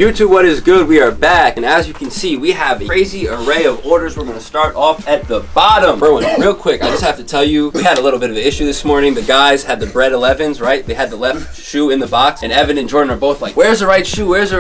YouTube, what is good? We are back, and as you can see, we have a crazy array of orders. We're going to start off at the bottom. Berwin, real quick, I just have to tell you, we had a little bit of an issue this morning. The guys had the bread 11s, right? They had the left shoe in the box, and Evan and Jordan are both like, where's the right shoe? Where's the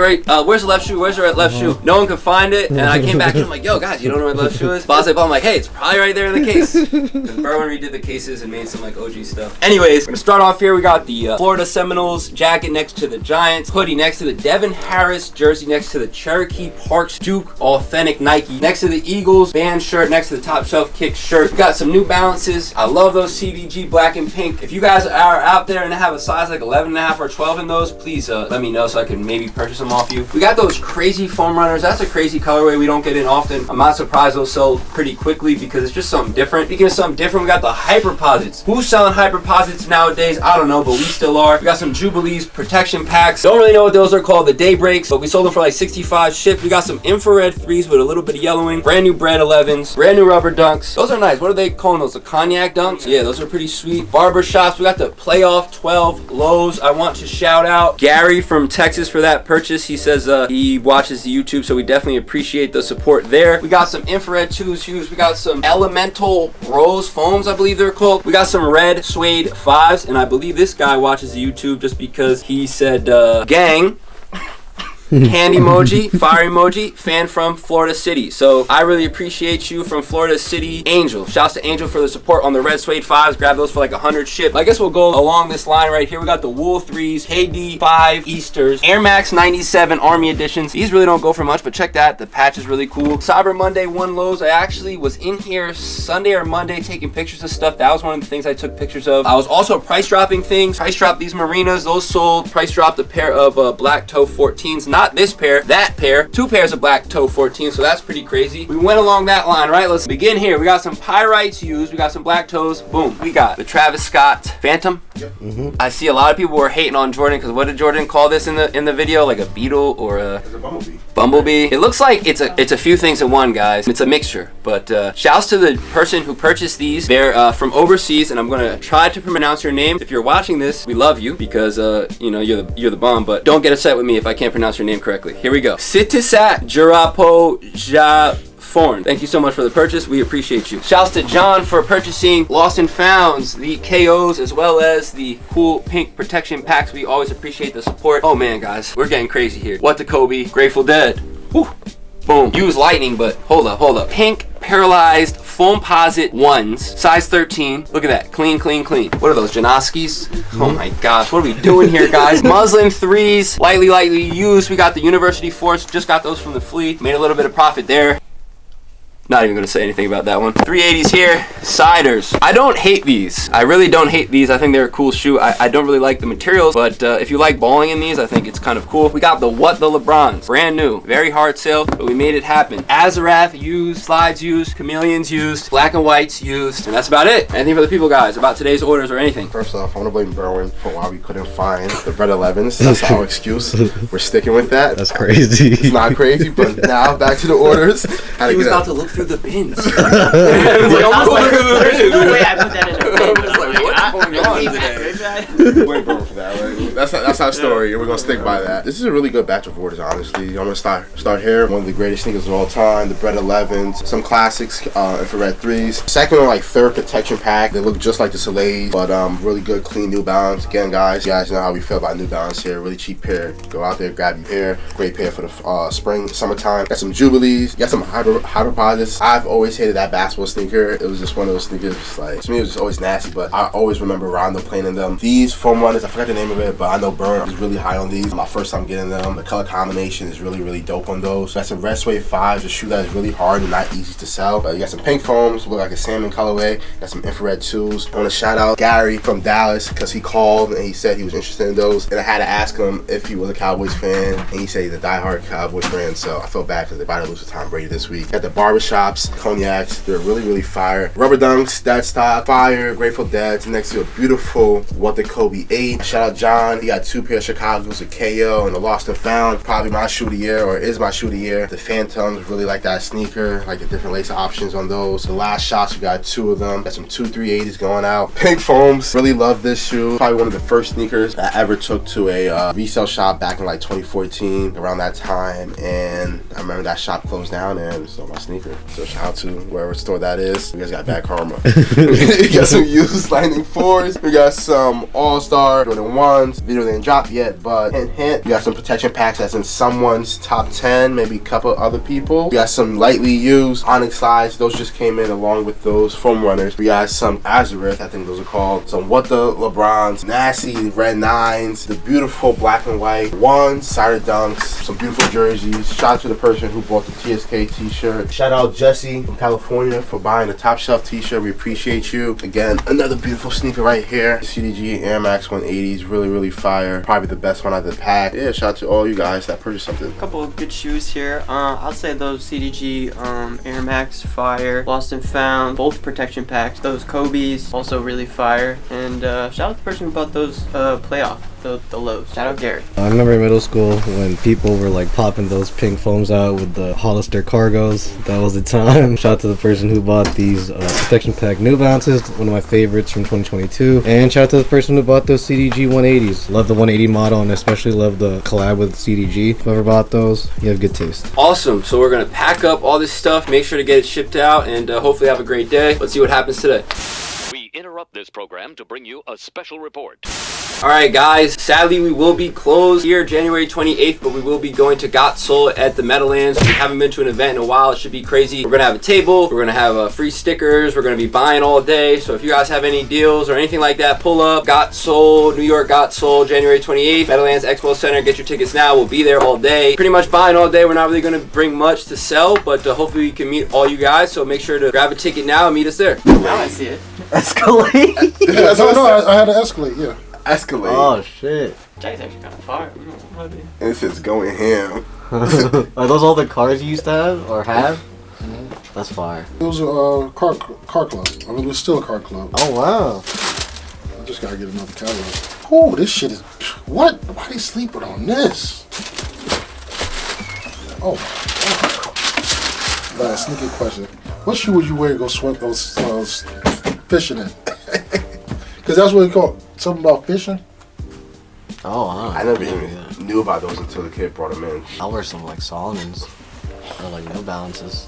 left shoe? Where's the left shoe? No one could find it, and I came back and I'm like, yo, guys, you don't know where the left shoe is? I'm like, hey, it's probably right there in the case. Because Berwin redid the cases and made some like OG stuff. Anyways, we're going to start off here. We got the Florida Seminoles jacket next to the Giants, hoodie next to the Devin Harris jersey, next to the Cherokee Parks Duke authentic Nike, next to the Eagles band shirt, next to the TopshelfKicks shirt. We got some New Balances. I love those CVG black and pink. If you guys are out there and have a size like 11.5 or 12 in those, please let me know so I can maybe purchase them off you. We got those crazy foam runners. That's a crazy colorway we don't get in often. I'm not surprised those sell pretty quickly because it's just something different. Speaking of something different, we got the Hyperposits. Who's selling Hyperposits nowadays? I don't know, but we still are. We got some Jubilees protection packs. Don't really know what those are called, the Daybreaks, but we sold them for like 65 shipped. We got some infrared 3s with a little bit of yellowing, brand new bread 11s, brand new rubber dunks. Those are nice. What are they calling those? The cognac dunks? Yeah, those are pretty sweet. Barber shops. We got the playoff 12 lows. I want to shout out Gary from Texas for that purchase. He says he watches the YouTube, so we definitely appreciate the support there. We got some infrared Tues shoes. We got some elemental rose foams, I believe they're called. We got some red suede 5s, and I believe this guy watches the YouTube just because he said gang hand emoji, fire emoji, fan from Florida City. So I really appreciate you from Florida City, Angel. Shouts to Angel for the support on the red suede 5s. Grab those for like 100 shipped. I guess we'll go along this line right here. We got the wool 3s, KD 5 Easters, Air Max 97 Army editions. These really don't go for much, but check that. The patch is really cool. Cyber Monday 1 lows. I actually was in here Sunday or Monday taking pictures of stuff. That was one of the things I took pictures of. I was also price dropping things. Price dropped these Marinas. Those sold. Price dropped a pair of black toe 14s. Not this pair, that pair. 2 pairs of black toe 14s, so that's pretty crazy. We went along that line, right? Let's begin here. We got some Pyrites used. We got some black toes. Boom. We got the Travis Scott Phantom. Yep. I see a lot of people were hating on Jordan because what did Jordan call this in the video? Like a beetle or a bumblebee. Bumblebee. It looks like it's a few things in one, guys. It's a mixture. But shouts to the person who purchased these. They're from overseas, and I'm gonna try to pronounce your name. If you're watching this, we love you because you know you're the bomb. But don't get upset with me if I can't pronounce your name correctly. Here we go. Sitisat Jarapo Forn. Thank you so much for the purchase. We appreciate you. Shouts to John for purchasing Lost and Founds, the KOs, as well as the cool pink protection packs. We always appreciate the support. Oh man, guys, we're getting crazy here. What the Kobe? Grateful Dead. Whew. Boom. Use lightning, but hold up. Pink Paralyzed Foamposite 1s, size 13. Look at that. Clean. What are those, Janoskis? Oh my gosh, what are we doing here, guys? Muslin 3s, lightly used. We got the University Force. Just got those from the fleet. Made a little bit of profit there. Not even gonna say anything about that one. 380s here, Siders. I don't hate these. I really don't hate these. I think they're a cool shoe. I don't really like the materials, but if you like balling in these, I think it's kind of cool. We got the LeBrons, brand new, very hard sale, but we made it happen. Azarath used, Slides used, Chameleons used, Black and Whites used, and that's about it. Anything for the people, guys, about today's orders or anything? First off, I want to blame Berwin for why we couldn't find the bread 11s. That's our excuse. We're sticking with that. That's crazy. It's not crazy, but now back to the orders. He was about to look through the bins. There's no way I put that in a bin. What's going on today? Blame Berwin for that, right? That's our story, and we're gonna stick by that. This is a really good batch of orders, honestly. I'm gonna start here. One of the greatest sneakers of all time, the bread 11s, some classics, infrared 3s. Second or like third protection pack. They look just like the Soleils, but really good, clean New Balance. Again, guys, you guys know how we feel about New Balance here. Really cheap pair. Go out there, grab your pair. Great pair for the spring, summertime. Got some Jubilees. Got some Hyperposits. I've always hated that basketball sneaker. It was just one of those sneakers, like, to me it was just always nasty, but I always remember Rondo playing in them. These foam runners, I forgot the name of it, but I know Burn is really high on these. My first time getting them. The color combination is really dope on those. Got some red suede 5s, a shoe that is really hard and not easy to sell. But you got some pink foams, look like a salmon colorway. Got some infrared 2s. I want to shout out Gary from Dallas because he called and he said he was interested in those, and I had to ask him if he was a Cowboys fan, and he said he's a diehard Cowboys fan, so I felt bad because they about to lose to Tom Brady this week. Got the barbershops, cognacs, they're really fire. Rubber dunks, that stock, fire, Grateful Dead, next to a beautiful What the Kobe 8. Shout out John. He got 2 pair of Chicago's, a KO and a Lost and Found. Probably my shoe of the year, or is my shoe of the year. The Phantoms, really like that sneaker. Like the different lace options on those. The last shots, we got 2 of them. Got some 2 380s going out. Pink foams. Really love this shoe. Probably one of the first sneakers I ever took to a resale shop back in like 2014, around that time. And I remember that shop closed down and sold my sneaker. So shout out to wherever store that is. You guys got bad karma. We got some used Lightning 4s. We got some All-Star Jordan 1s. Video didn't drop yet, but hint. We got some protection packs that's in someone's top 10, maybe a couple other people. We got some lightly used Onyx slides. Those just came in along with those foam runners. We got some Azureth, I think those are called. Some What the LeBrons, nasty red 9s, the beautiful black and white 1s, cider dunks, some beautiful jerseys. Shout out to the person who bought the TSK t-shirt. Shout out Jesse from California for buying the Top Shelf t-shirt. We appreciate you. Again, another beautiful sneaker right here. CDG Air Max 180s, really fire. Probably the best one out of the pack. Yeah, shout out to all you guys that purchased something. A couple of good shoes here. I'll say those CDG Air Max fire, Lost and Found, both protection packs. Those Kobe's also really fire. And shout out to the person who bought those playoff. The lows. Shout out Gary. I remember in middle school when people were like popping those pink foams out with the Hollister cargos. That was the time. Shout out to the person who bought these protection pack New Balances, one of my favorites from 2022. And shout out to the person who bought those CDG 180s. Love the 180 model and especially love the collab with CDG. Whoever bought those, you have good taste. Awesome. So we're gonna pack up all this stuff, make sure to get it shipped out, and hopefully have a great day. Let's see what happens today. We interrupt this program to bring you a special report. Alright guys, sadly we will be closed here January 28th, but we will be going to Got Soul at the Meadowlands. We haven't been to an event in a while. It should be crazy. We're going to have a table. We're going to have free stickers. We're going to be buying all day. So if you guys have any deals or anything like that, pull up. Got Soul, New York Got Soul, January 28th, Meadowlands Expo Center. Get your tickets now. We'll be there all day. Pretty much buying all day. We're not really going to bring much to sell, but hopefully we can meet all you guys. So make sure to grab a ticket now and meet us there. Now I see it. Escalate? Yeah, I had to escalate, yeah. Escalate. Oh shit. Jay's actually kind of fire. This is going ham. Are those all the cars you used to have or have? That's fire. It was a car club. I mean, it was still a car club. Oh wow. I just gotta get another catalog. Oh, this shit is... What? Why they sleeping on this? Oh my God. Last sneaky question. What shoe would you wear to go swim those fishing in? Because that's what it's called. Something about fishing? Oh wow. I never even knew about those until the kid brought them in. I'll wear some like Solomon's or like New Balances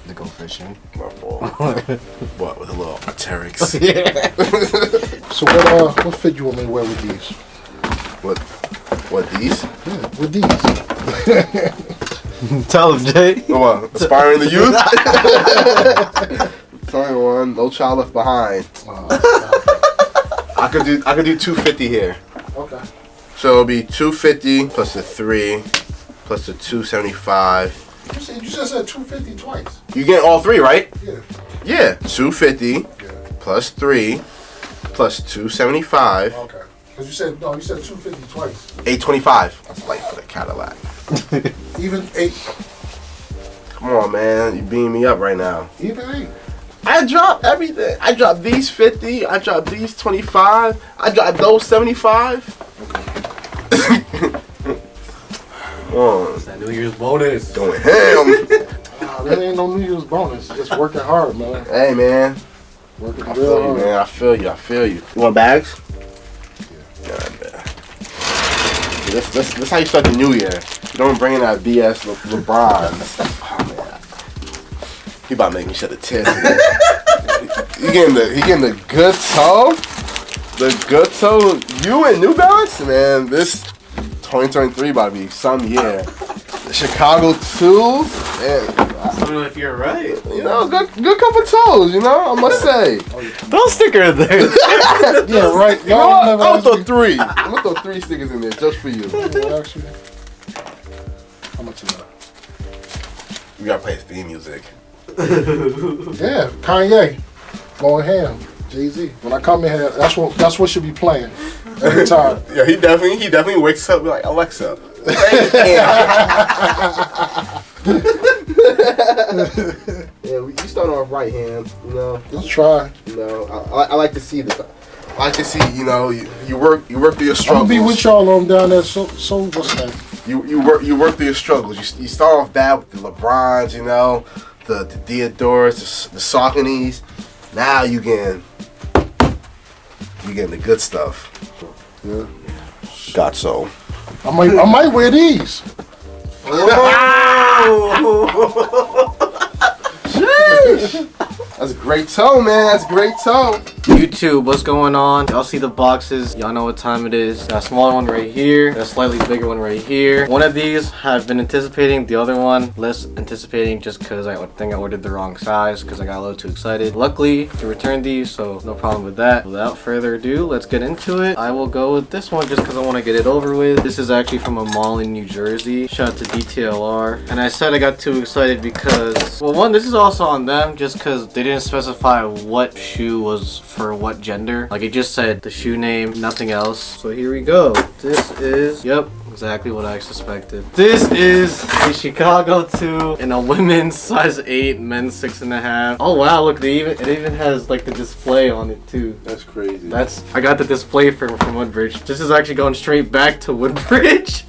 to go fishing. My fault. What, with a little Arc'teryx? Yeah. So what fit you want me to wear with these? What, these? Yeah, with these. Tell him, Jay. What, aspiring the youth? 21, no child left behind. I could do 250 here. Okay. So it'll be 250 plus the 3 plus the 275. You just said 250 twice. You get all 3, right? Yeah. Yeah. 250 plus 3 plus 275. Okay. Because you said 250 twice. 825. That's light for the Cadillac. Even 8. Come on, man. You beating me up right now. Even 8. I dropped everything. I dropped these 50. I dropped these 25. I dropped those 75. It's that New Year's bonus. Going ham. That ain't no New Year's bonus. Just working hard, man. Hey, man. Working I real feel you, hard. man. I feel you. You want bags? Yeah, I bet. This how you start the new year. You don't bring in that BS LeBron. Oh, man. He about to make me shed a tear. He getting the good toe. The good toe. You in New Balance? Man, this 2023 about to be some year. The Chicago 2. Man, I don't know if you're right. you know, good couple toes, you know, I must say. Throw a sticker in there. Yeah, right. You know what? never I'm asked gonna me- throw 3. I'm gonna throw 3 stickers in there just for you. Actually, how much is that? We gotta play his theme music. Yeah, Kanye, going ham, Jay-Z. When I come in here, that's what should be playing every time. Yeah, he definitely wakes up and be like, Alexa. Yeah, you start off right hand, you know. Let's try. You know, I like to see this. I I can see, you know, you work through your I'm struggles. gonna be with y'all on down there. So what's that? You work through your struggles. You start off bad with the LeBrons, you know, the Diodorus, the Sauconys. Now you getting the good stuff. Yeah. Got so. I might wear these. That's a great toe, man. That's a great toe. YouTube, what's going on? Y'all see the boxes? Y'all know what time it is. Got a smaller one right here. Got a slightly bigger one right here. One of these I've been anticipating. The other one less anticipating, just because I think I ordered the wrong size because I got a little too excited. Luckily, to return these, so no problem with that. Without further ado, let's get into it. I will go with this one just because I want to get it over with. This is actually from a mall in New Jersey. Shout out to DTLR. And I said I got too excited because, well, one, this is also on them just because they didn't specify what shoe was for what gender. Like, it just said the shoe name, nothing else. So here we go. This is, yep, exactly what I suspected. This is a Chicago 2 in a women's size 8, men's 6.5. Oh wow, look, it even has like the display on it too. That's crazy. I got the display from Woodbridge. This is actually going straight back to Woodbridge.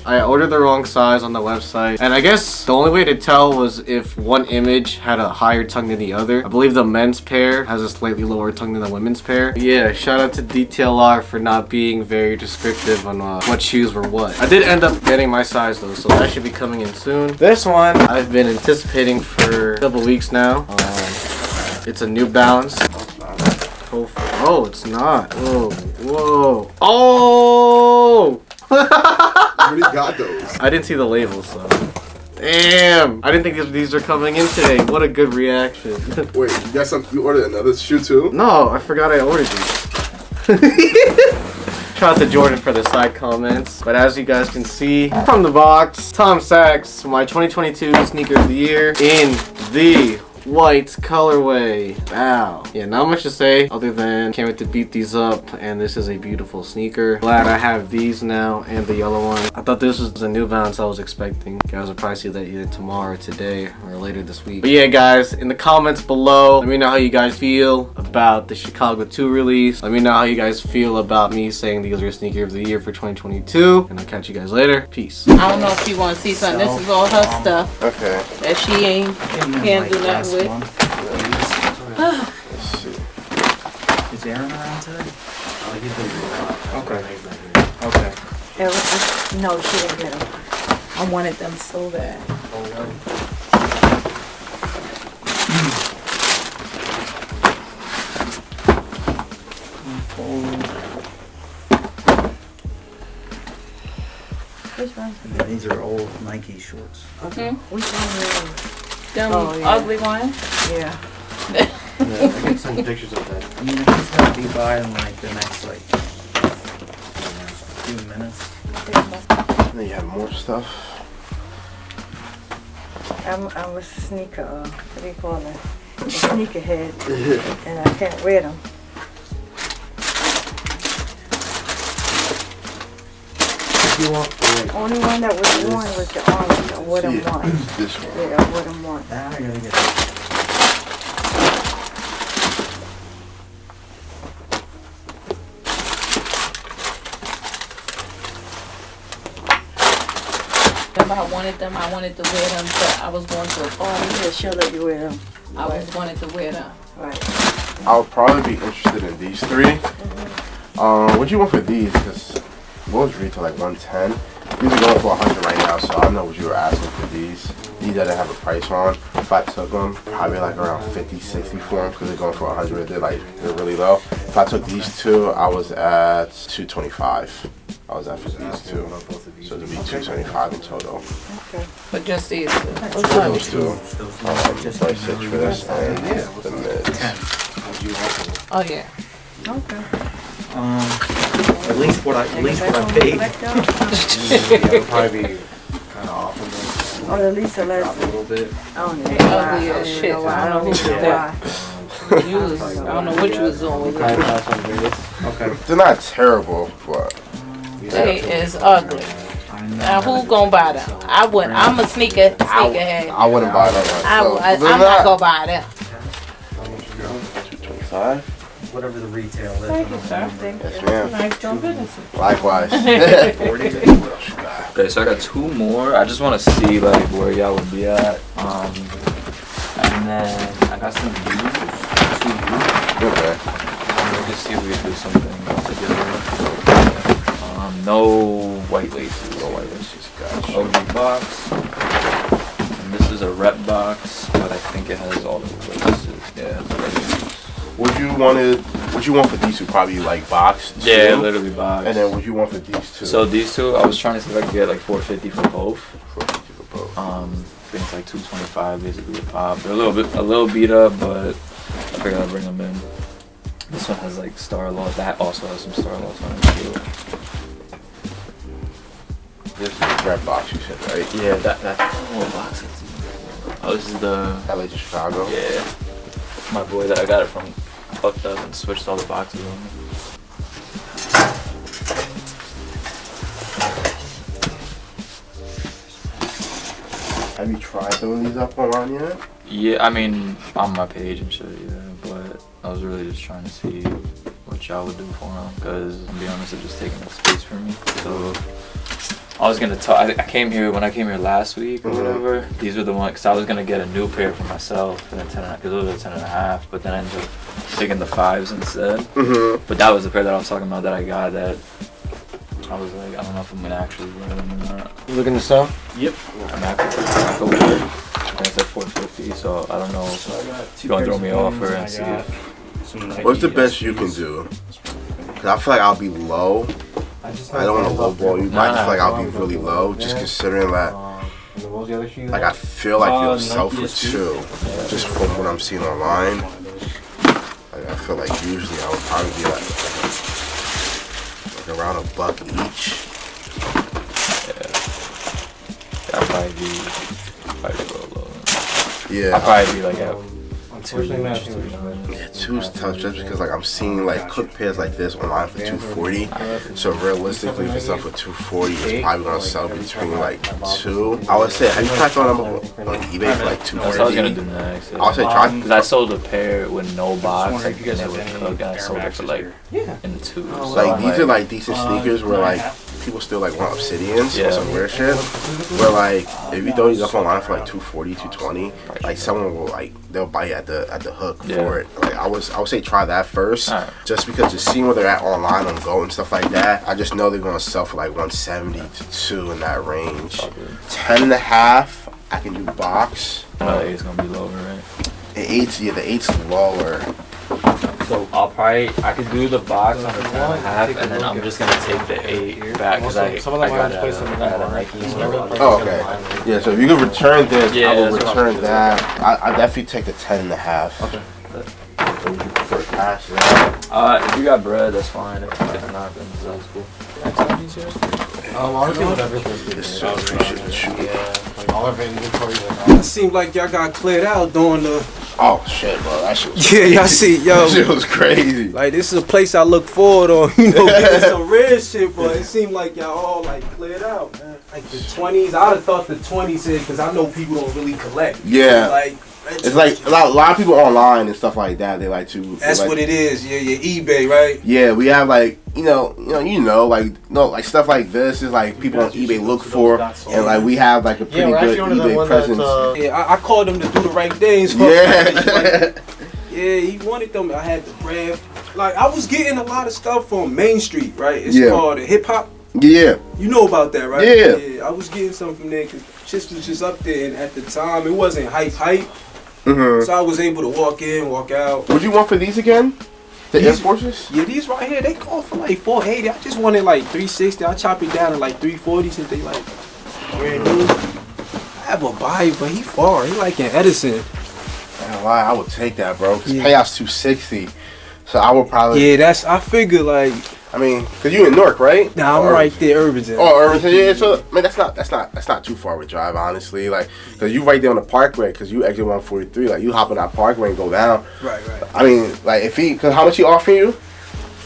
I ordered the wrong size on the website, and I guess the only way to tell was if one image had a higher tongue than the other. I believe the men's pair has a slightly lower tongue than the women's pair. Yeah, shout out to DTLR for not being very descriptive on what shoes were what. I did end up getting my size though, so that should be coming in soon. This one I've been anticipating for a couple weeks now. It's a New Balance. Oh, it's not. Whoa, whoa. Oh! I already got those. I didn't see the labels, so. Damn! I didn't think these are coming in today. What a good reaction. Wait, you got some? You ordered another shoe too? No, I forgot I ordered these. Shout out to Jordan for the side comments. But as you guys can see from the box, Tom Sachs, my 2022 sneaker of the year in the white colorway. Wow. Yeah, not much to say other than can't wait to beat these up, and this is a beautiful sneaker. Glad I have these now and the yellow one. I thought this was the New Balance I was expecting. Guys will probably see that either tomorrow or today or later this week. But yeah, guys, in the comments below, let me know how you guys feel about the Chicago 2 release. Let me know how you guys feel about me saying these are sneaker of the year for 2022, and I'll catch you guys later. Peace. I don't know if she want to see something. This is all her stuff Okay. that she can't do nothing with. Is Aaron around today? Okay. No, she didn't get them. I wanted them so bad. Which one? Yeah, these are old Nike shorts. Okay. Which one? Them Oh, yeah. ugly one? Yeah. Yeah, I can send pictures of that. I mean, if he's gonna be by in like the next like few minutes. And then you have more stuff. I'm a sneaker, what do you call it? A sneakerhead, and I can't wear them. Only one that was worn was the orange. I wore them once. This one. Yeah, I wore them once. Now I gotta get it. I wanted to wear them, but I was going to a party. Yeah, she'll let you wear them. I wanted to wear them. Right. I'll probably be interested in these three. What do you want for these? Because most retail like 110. These are going for 100 right now, so I don't know what you were asking for these. These that I have a price on. If I took them, probably like around 50, 60 for them because they're going for 100. They're really low. If I took these two, I was at 225. I was at for these two. So it'd be 275 in total. Okay. But just these. Those two. Price six for this and the mids. Oh yeah. Okay. At least what I paid. Yeah, it'll probably be kind of off of Oh, the Lisa a last. little bit. I don't know They why. ugly as shit. I don't know Yeah. why. You was, I don't know what you was doing with Probably it. pass on Vegas. Okay. They're not terrible, but They is ugly. Now who gonna buy them? I wouldn't. I'm a sneakerhead. I wouldn't buy them. I'm not gonna buy them. 225. whatever the retail is. Thank you, sir. Yes, ma'am. Nice doing business. Likewise. Okay, so I got 2 more. I just want to see like where y'all would be at. And then I got some views. 2 views. Okay. We'll just see if we can do something together. No white laces. No white laces. Gotcha. OG box. And this is a rep box, but I think it has all the laces. Yeah. What you want for these two? Probably like box. Yeah, literally box. And then what you want for these two? So these two, I was trying to see if I could get like $450 for both. $450 for both. I think it's like $225 basically a pop. They're a little beat up, but I figured I'd bring them in. This one has like star loss. That also has some star loss on it too. This is the red box you said, right? Yeah, what box is it? Oh, this is the LA to Chicago. Yeah, my boy that I got it from fucked up and switched all the boxes on me. Have you tried throwing these up online yet? Yeah, I mean on my page and shit, yeah. But I was really just trying to see what y'all would do for them, because to be honest, it's just taking up space for me. So I was gonna talk. I came here when I came here last week or whatever. These were the ones, because I was gonna get a new pair for myself for the 10, because those are 10.5. But then I ended up taking the 5s instead. But that was the pair that I was talking about that I got that I was like, I don't know if I'm gonna actually wear them or not. You looking to sell? Yep. I'm after wear it. And it's at $450, so I don't know if you're gonna throw me off or see if. What's the best you can do? Cause I feel like I'll be low. I don't want to lowball you, but I just feel like I'll be really low, just considering that. Like I feel like you'll sell for 2, just from what I'm seeing online. Like I feel like usually I would probably be like around $1 each. Yeah, I'll probably be a little low. Yeah. I'll probably be like at 2. Yeah, 2's tough just because like I'm seeing like cook pairs like this online for $240. So realistically, if it's up for $240, it's probably gonna sell between like 2. I would say, have you tried throwing them on eBay for like $250? That's what I was gonna do next. I would say try. Because I sold a pair with no box, like and they would cook, and I sold it for like in the 2s. Like these are like decent sneakers where like people still like want obsidians or some weird shit. Where like if you throw these up online for like $240, $220, like someone will like they'll buy you at the hook for it. Like I would say try that first, just because just seeing where they're at online on Go and stuff like that. I just know they're gonna sell for like 170 to 2 in that range. 10.5, I can do box. The 8's gonna be lower, right? The 8's lower. So I could do the box on the 10.5, and then I'm just gonna take the 8 back because I got a Nike. Oh, okay. Yeah, so if you could return this, I will return that. I definitely take the 10.5. Okay. So would you prefer cash? If you got bread, that's fine. If not, then that's cool. Honestly, whatever. It seemed like y'all got cleared out during the. Oh shit, bro, that shit was y'all see, yo. That shit was crazy. Like this is a place I look forward on, getting some real shit, but it seemed like y'all all like cleared out, man. Like the 20s, I'd have thought the 20s is because I know people don't really collect. Yeah. Like it's like a lot of people online and stuff like that. They like to. That's like, what it is. Yeah, your eBay, right? Yeah, we have like like stuff like this is like people on eBay look for, and like we have like a pretty good eBay presence. I called them to do the right things. Yeah. Yeah, he wanted them. I had the bread. Like I was getting a lot of stuff from Main Street, right? It's called hip hop. Yeah. You know about that, right? Yeah. I was getting something from there because shit was just up there, and at the time it wasn't hype. So I was able to walk in, walk out. What you want for these again? The Air Forces? Yeah, these right here, they call for like $480. I just wanted like $360. I'll chop it down to like $340 since they like brand new. I have a buyer, but he far. He like in Edison. I don't lie, I would take that, bro. Cause payout's $260. So I would probably. Yeah, I figured like. I mean, cause you in Newark, right? Nah, I'm right there, Irvington. Oh, Irvington, yeah. So, I mean, that's not too far of a drive, honestly. Like, cause you right there on the Parkway, cause you exit 143. Like, you hop on that Parkway and go down. Right. I mean, like, cause how much he offering you?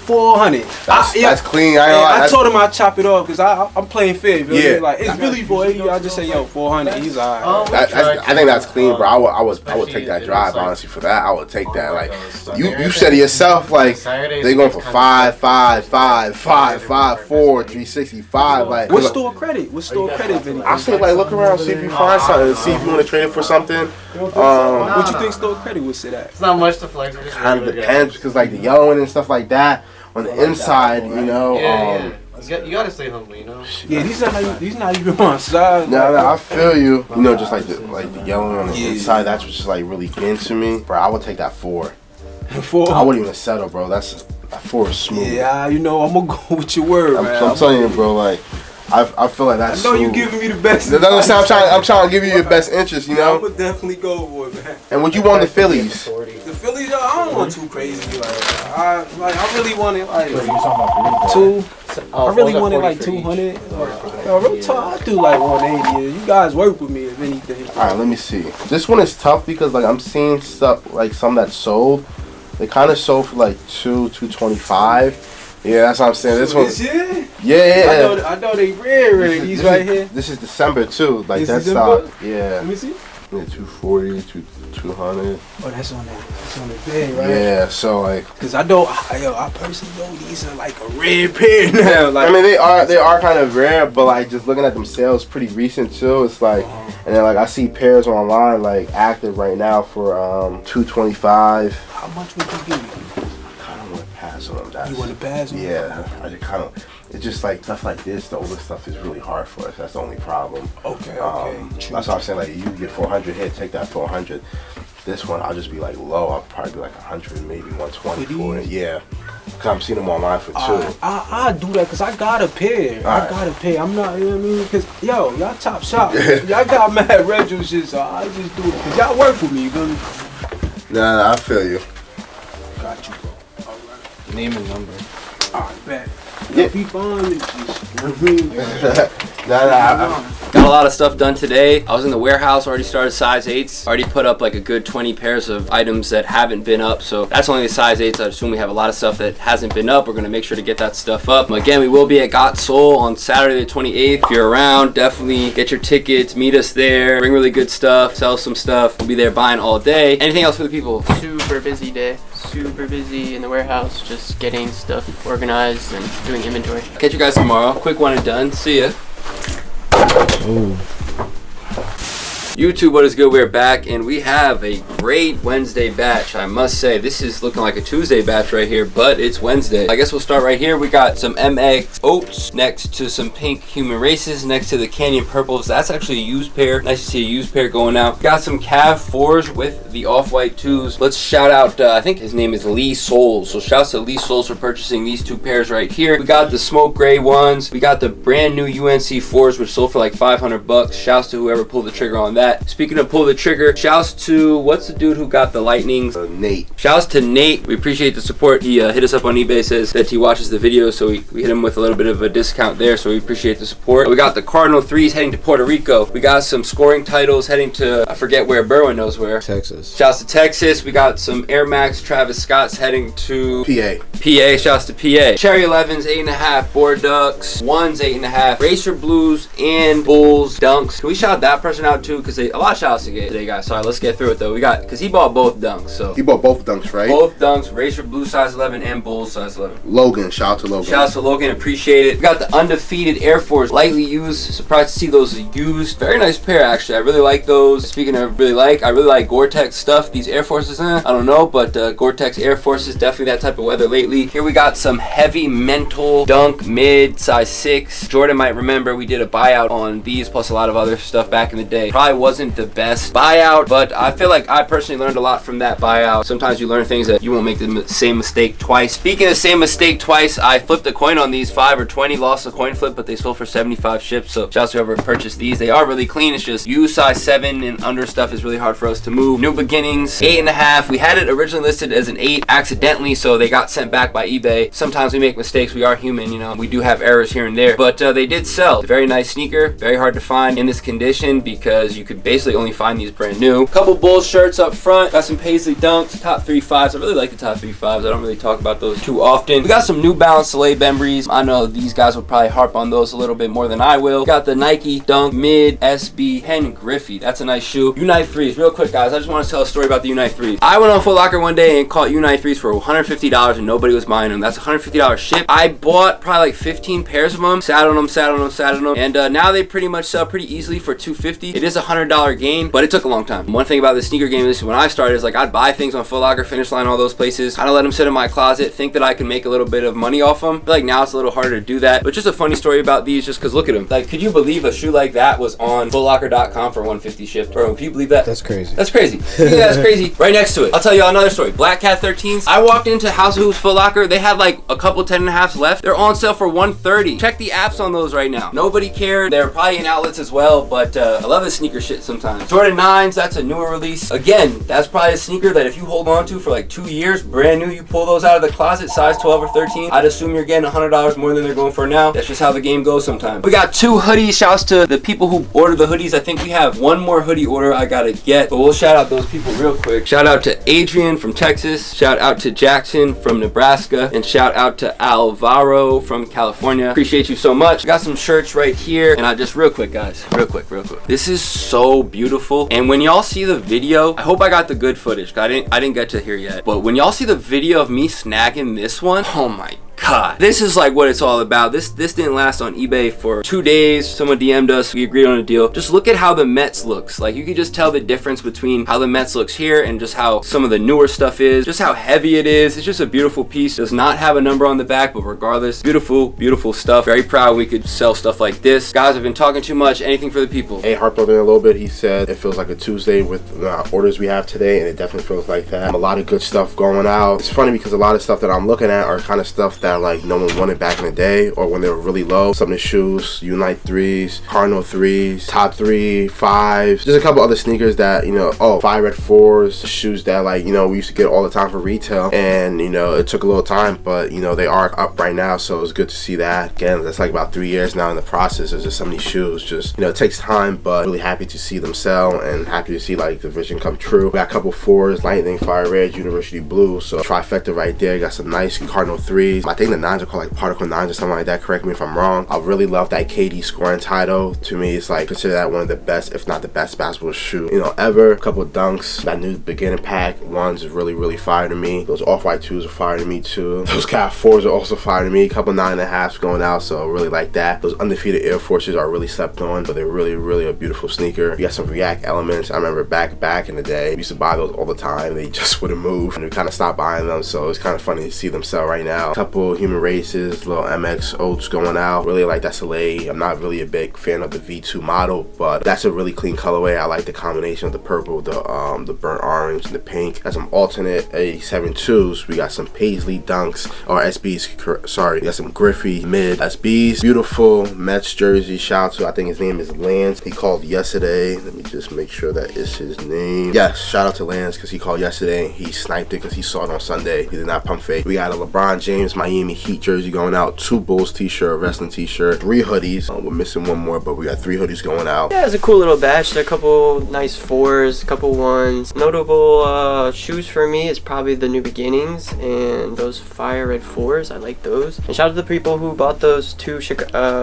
400. That's clean. I told him I'd chop it off because I'm playing fair. You know? Yeah. Like, it's really 480. I just say, yo, 400. He's all right. I think that's clean, bro. I would take that drive, honestly, for that. I would take that. Like, you said it yourself, like, they going for 5, 5, 5, 5, 5, 4, 365. Like, What's store credit? Vinny? I say, like, look around, see if you find something, see if you want to trade it for something. What you think store credit would sit at? It's not much to flex. Kind of depends, because, like, the yellowing and stuff like that, on the inside, you know. You gotta stay humble, you know. Yeah, these not even on side. No, I feel you. You know, just like the yellow on the inside, that's what's just like really getting to me, bro. I would take that 4. 4. I wouldn't even settle, bro. That 4 is smooth. Yeah, you know, I'm gonna go with your word, man. I'm telling you, bro. Like, I feel like that's. I know smooth. you giving me the best. That doesn't sound. I'm trying to give you your best interest, you know. I would definitely go for it, man. And would you want the Phillies? The Phillies, I don't want too crazy. I really wanted like 2. I really wanted like 200. Real talk, I do like 180. You guys work with me if anything. All right, let me see. This one is tough because like I'm seeing stuff like some that sold. They kind of sold for like 225. Yeah, that's what I'm saying. This one. Yeah. I know they rare. These right here. This is December too. Like that's stock. Yeah. Let me see. Yeah, 240, 200. Oh, that's on the bed, right? Yeah, so like, cause I personally know these are like a rare pair now. Like, I mean, they are kind of rare, but like just looking at them sales, pretty recent too. It's like, and then like I see pairs online like active right now for 225. How much would you give me? I kind of want to pass on them. You want to pass on them? Yeah, I just kind of. It's just like stuff like this. The older stuff is really hard for us. That's the only problem. Okay. That's what I'm saying. Like you get 400 here, take that 400. This one, I'll just be like low. I'll probably be like 100, maybe 120 for it. Yeah, cause I'm seeing them online for 2. I do that cause I got a pair. I got a pair. I'm not, you know what I mean? Cause y'all top shop. Y'all got mad retro shit, so I just do it. Cause y'all work with me, you feel me? Nah, I feel you. Got you, bro. All right. Name and number. All right, bet. Yeah. If he find it, just, Got a lot of stuff done today. I was in the warehouse, already started size 8s. Already put up like a good 20 pairs of items that haven't been up. So that's only the size 8s. I assume we have a lot of stuff that hasn't been up. We're gonna make sure to get that stuff up. Again, we will be at Got Soul on Saturday the 28th. If you're around, definitely get your tickets, meet us there, bring really good stuff, sell some stuff. We'll be there buying all day. Anything else for the people? Super busy day. Super busy in the warehouse, just getting stuff organized and doing inventory. Catch you guys tomorrow. Quick one and done. See ya. Ooh. YouTube, what is good? We're back and we have a great Wednesday batch. I must say, this is looking like a Tuesday batch right here, but it's Wednesday. I guess we'll start right here. We got some MX Oats next to some pink Human Races next to the Canyon Purples. That's actually a used pair. Nice to see a used pair going out. Got some Cav 4s with the off-white 2s. Let's shout out, I think his name is Lee Souls. So shouts to Lee Souls for purchasing these 2 pairs right here. We got the smoke gray ones. We got the brand new UNC 4s, which sold for like 500 bucks. Shouts to whoever pulled the trigger on that. Speaking of pull the trigger, shouts to, what's the dude who got the lightnings? Nate. Shouts to Nate. We appreciate the support. He hit us up on eBay, says that he watches the video, so we hit him with a little bit of a discount there, so we appreciate the support. We got the Cardinal 3s heading to Puerto Rico. We got some scoring titles heading to, I forget where, Berwin knows where. Texas. Shouts to Texas. We got some Air Max Travis Scott's heading to PA. Shouts to PA. Cherry 11s, 8.5. Board Ducks, 1s, 8.5. Racer Blues and Bulls Dunks. Can we shout that person out too? Because a lot of shouts to get today, guys. Sorry, let's get through it though. We got, because he bought both Dunks. So he bought both Dunks, right? Both Dunks, Racer Blue size 11 and Bulls size 11. Logan, shout out to Logan. Shouts to Logan, appreciate it. We got the undefeated Air Force, lightly used. Surprised to see those used. Very nice pair, actually. I really like those. Speaking of I really like Gore-Tex stuff. These Air Forces, I don't know, but Gore-Tex Air Forces, definitely that type of weather lately. Here we got some heavy mental Dunk mid size 6. Jordan might remember we did a buyout on these plus a lot of other stuff back in the day. Probably wasn't the best buyout, but I feel like I personally learned a lot from that buyout. Sometimes you learn things that you won't make the same mistake twice. Speaking of same mistake twice, I flipped a coin on these 5 or 20, lost a coin flip, but they sold for 75 ships. So shouts to whoever purchased these. They are really clean. It's just U size 7 and under stuff is really hard for us to move. New beginnings, 8.5. We had it originally listed as an 8 accidentally, so they got sent back by eBay. Sometimes we make mistakes. We are human, you know. We do have errors here and there, but they did sell. Very nice sneaker, very hard to find in this condition because you could could basically only find these brand new. Couple Bulls shirts up front. Got some Paisley Dunks, top 3 5s. I really like the top 3 5s. I don't really talk about those too often. We got some New Balance Soleil Bembries. I know these guys will probably harp on those a little bit more than I will. Got the Nike Dunk Mid SB Pen Griffey. That's a nice shoe. Unite 3s. Real quick, guys. I just want to tell a story about the Unite 3s. I went on Foot Locker one day and caught Unite 3s for $150 and nobody was buying them. That's $150 ship. I bought probably like 15 pairs of them. Sat on them. And now they pretty much sell pretty easily for $250. It is a $100 gain, but it took a long time. One thing about the sneaker game is when I started is like I'd buy things on Foot Locker, Finish Line, all those places. I'd let them sit in my closet, think that I could make a little bit of money off them. I feel like now it's a little harder to do that. But just a funny story about these, just because look at them. Like, could you believe a shoe like that was on footlocker.com for $150 shipped? Bro, can you believe that? That's crazy. That's crazy. Yeah, that's crazy. Right next to it. I'll tell you another story. Black Cat 13s. I walked into House of Hoops Foot Locker. They had like a couple 10.5s left. They're on sale for $130. Check the apps on those right now. Nobody cared. They're probably in outlets as well, but I love the sneaker shit sometimes. Jordan 9s, that's a newer release. Again, that's probably a sneaker that if you hold on to for like 2 years, brand new, you pull those out of the closet, size 12 or 13, I'd assume you're getting $100 more than they're going for now. That's just how the game goes sometimes. We got 2 hoodies. Shouts to the people who ordered the hoodies. I think we have one more hoodie order I gotta get, but we'll shout out those people real quick. Shout out to Adrian from Texas. Shout out to Jackson from Nebraska. And shout out to Alvaro from California. Appreciate you so much. Got some shirts right here. And I just real quick, guys. Real quick. This is so beautiful. And when y'all see the video, I hope I got the good footage. I didn't get to here yet. But when y'all see the video of me snagging this one, oh my God, this is like what it's all about. This didn't last on eBay for 2 days. Someone DM'd us. We agreed on a deal. Just look at how the Mets looks. Like, you can just tell the difference between how the Mets looks here and just how some of the newer stuff is. Just how heavy it is. It's just a beautiful piece. Does not have a number on the back, but regardless, beautiful stuff. Very proud we could sell stuff like this. Guys, I've been talking too much. Anything for the people? Hey, harped on there a little bit. He said it feels like a Tuesday with the orders we have today, and it definitely feels like that. A lot of good stuff going out. It's funny because a lot of stuff that I'm looking at are kind of stuff that like no one wanted back in the day, or when they were really low. Some of the shoes, Unite 3s, Cardinal 3s, top 3 5s, just a couple other sneakers that, you know, Fire Red 4s, shoes that, like, you know, we used to get all the time for retail, and, you know, it took a little time, but, you know, they are up right now, so it's good to see that. Again, that's like about 3 years now in the process. There's just so many shoes. Just, you know, it takes time, but really happy to see them sell and happy to see like the vision come true. We got a couple 4s, Lightning, Fire Red, University Blue, so trifecta right there. Got some nice Cardinal 3s. I think the 9s are called like Particle 9s or something like that. Correct me if I'm wrong. I really love that KD scoring title. To me, it's like, consider that one of the best, if not the best basketball shoe, you know, ever. A couple dunks. That new beginning pack ones is really fire to me. Those off-white 2s are fire to me too. Those Cat 4s are also fire to me. A couple 9.5s going out, so I really like that. Those undefeated Air Forces are really slept on, but they're really a beautiful sneaker. You got some React elements. I remember back in the day, we used to buy those all the time. They just wouldn't move, and we kind of stopped buying them, so it's kind of funny to see them sell right now. A couple Human Races, little MX Oats going out. Really like that Soleil. I'm not really a big fan of the V2 model, but that's a really clean colorway. I like the combination of the purple, the burnt orange, and the pink. Got some alternate 87 2s. We got some Paisley Dunks, or SBs, sorry. We got some Griffey Mid SBs. Beautiful Mets jersey. Shout out to, I think his name is Lance. He called yesterday. Let me just make sure that is his name. Yes, shout out to Lance because he called yesterday. He sniped it because he saw it on Sunday. He did not pump fake. We got a LeBron James Miami Heat jersey going out. 2 Bulls t-shirt, wrestling t-shirt, 3 hoodies. We're missing one more, but we got 3 hoodies going out. Yeah, it's a cool little batch. There are a couple nice 4s, a couple 1s. Notable shoes for me is probably the New Beginnings and those Fire Red 4s. I like those. And shout out to the people who bought those 2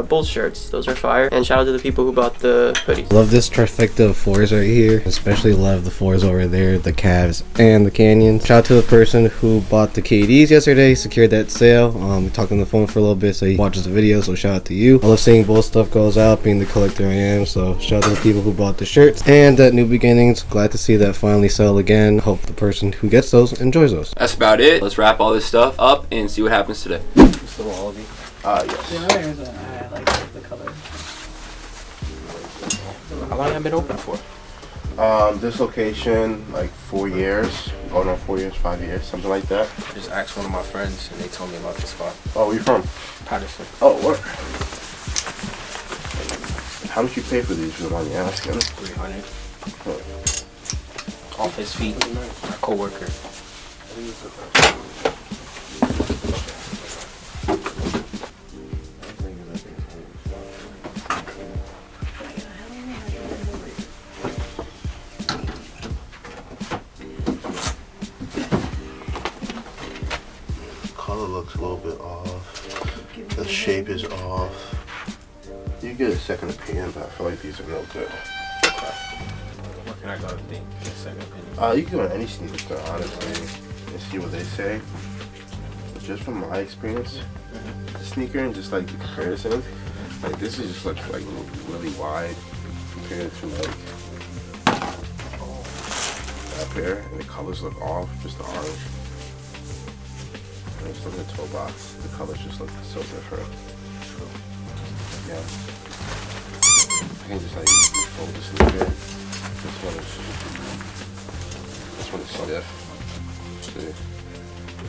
Bulls shirts. Those are fire. And shout out to the people who bought the hoodies. Love this trifecta of 4s right here. Especially love the 4s over there, the Cavs and the Canyons. Shout out to the person who bought the KDs yesterday, secured that sale. We talked on the phone for a little bit, so he watches the video, so shout out to you. I love seeing Bull stuff goes out, being the collector I am, so shout out to the people who bought the shirts and that New Beginnings. Glad to see that finally sell again. Hope the person who gets those enjoys those. That's about it. Let's wrap all this stuff up and see what happens today. Still all of you? Yes. I like the color. How long have been open for? This location, like 4 years. Going on 4 years, 5 years, something like that. I just asked one of my friends and they told me about this spot. Oh, where you from? Patterson. Oh, what? How much you pay for these, if you don't mind me asking? 300. Off his feet. My co-worker. looks a little bit off. The shape is off. You get a second opinion, but I feel like these are no good. Where can I go to think? Second opinion. You can go to any sneaker store, honestly, and see what they say. But just from my experience, the sneaker and just like the comparison, like this is just like really wide compared to like that pair, and the colors look off, just the orange. And just look at the toe box, the colors just look so different. Yeah. I can just like fold the sneaker. This one is stiff. See,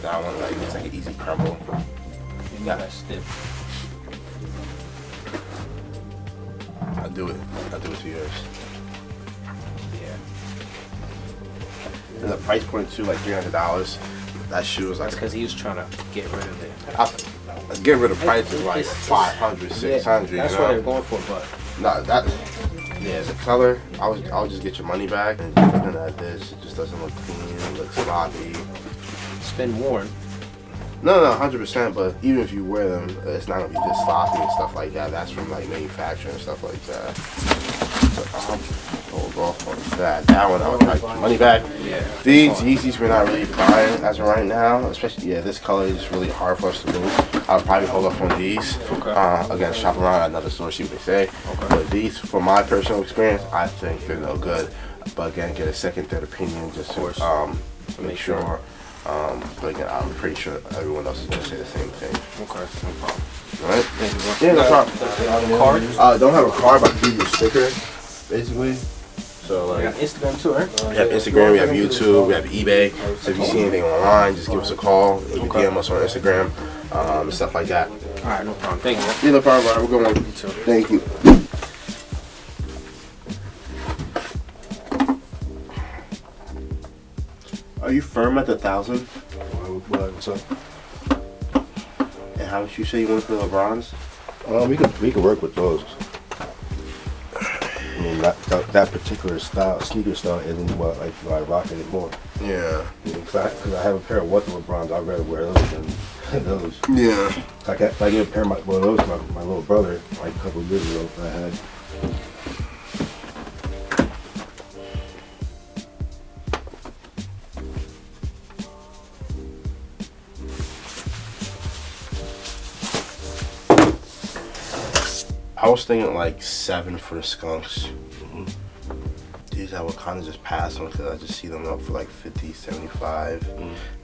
that one like it's like an easy crumble. You got that stiff. I do it to yours. Yeah. And the price point too, like $300. That shoe was like. That's because he was trying to get rid of it. I get rid of prices like 500, 600. Yeah, that's what they're going for, but no, that. Yeah, the color. I'll just get your money back. And just looking at this, it just doesn't look clean. It looks sloppy. it's been worn. No, 100%. But even if you wear them, it's not gonna be this sloppy and stuff like that. That's from like manufacturing and stuff like that. So I'll hold off on that. That one, I'll try to get your money back. Yeah. These Yeezys we're not really buying as of right now. Especially, this color is really hard for us to move. I'll probably hold off on these. Okay. Again, shop around at another store, see what they say. Okay. But these, from my personal experience, I think they're no good. But again, get a second, third opinion just to make sure. But again, I'm pretty sure everyone else is gonna say the same thing. Okay, no problem. Alright? Thank you. Yeah, no problem. Card? Don't have a card, but I can give you a sticker, basically. So We like, got Instagram too, right? we have Instagram, we have YouTube, we have eBay. So if you see anything online, just give us a call. You can DM us on Instagram, and stuff like that. Alright, no problem. Thank you. Yeah, no problem. Alright, we're going. You too. Thank you. Are you firm at the 1,000? What's up? And how much you say you want for the LeBrons? We could work with those. I mean, that particular style, sneaker style, isn't what I rock anymore. Yeah. Because I have a pair of what the LeBrons, I'd rather wear those than those. Yeah. If I get a pair of one of those to my little brother, like a couple of years ago, I had. I was thinking like 7 for the Skunks. These I would kind of just pass on because I just see them up for like 50, 75,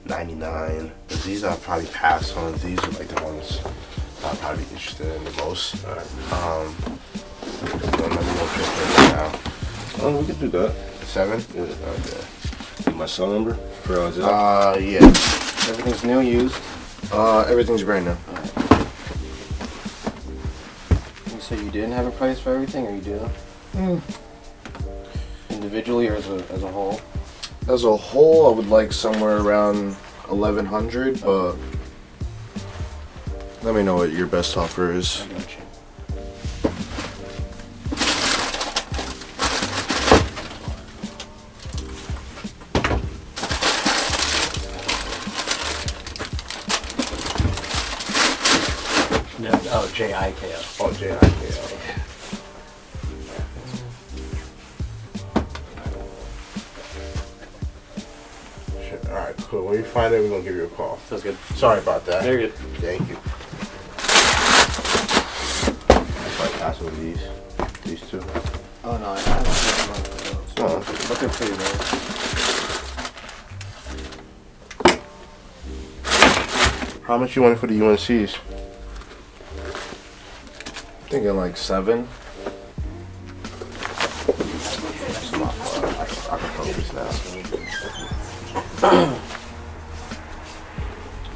99. But these I'll probably pass on. These are like the ones I'll probably be interested in the most. So let me go check right now. Oh, we could do that. 7? Yeah. Okay. My cell number for yeah. Everything's new, used. Everything's brand new. So you didn't have a price for everything, or you do? Individually or as a whole? As a whole, I would like somewhere around 1,100, but let me know what your best offer is. I got you. No, oh, J-I-K-O. Oh, J-I-K-O. Alright, cool. When we find it, we're going to give you a call. Sounds good. Sorry about that. Very good. Thank you. If I pass over these two. Oh no, I haven't seen one of those. Oh. But they're pretty rare. How much you want for the UNCs? Thinking like 7. That's not far. I can focus now.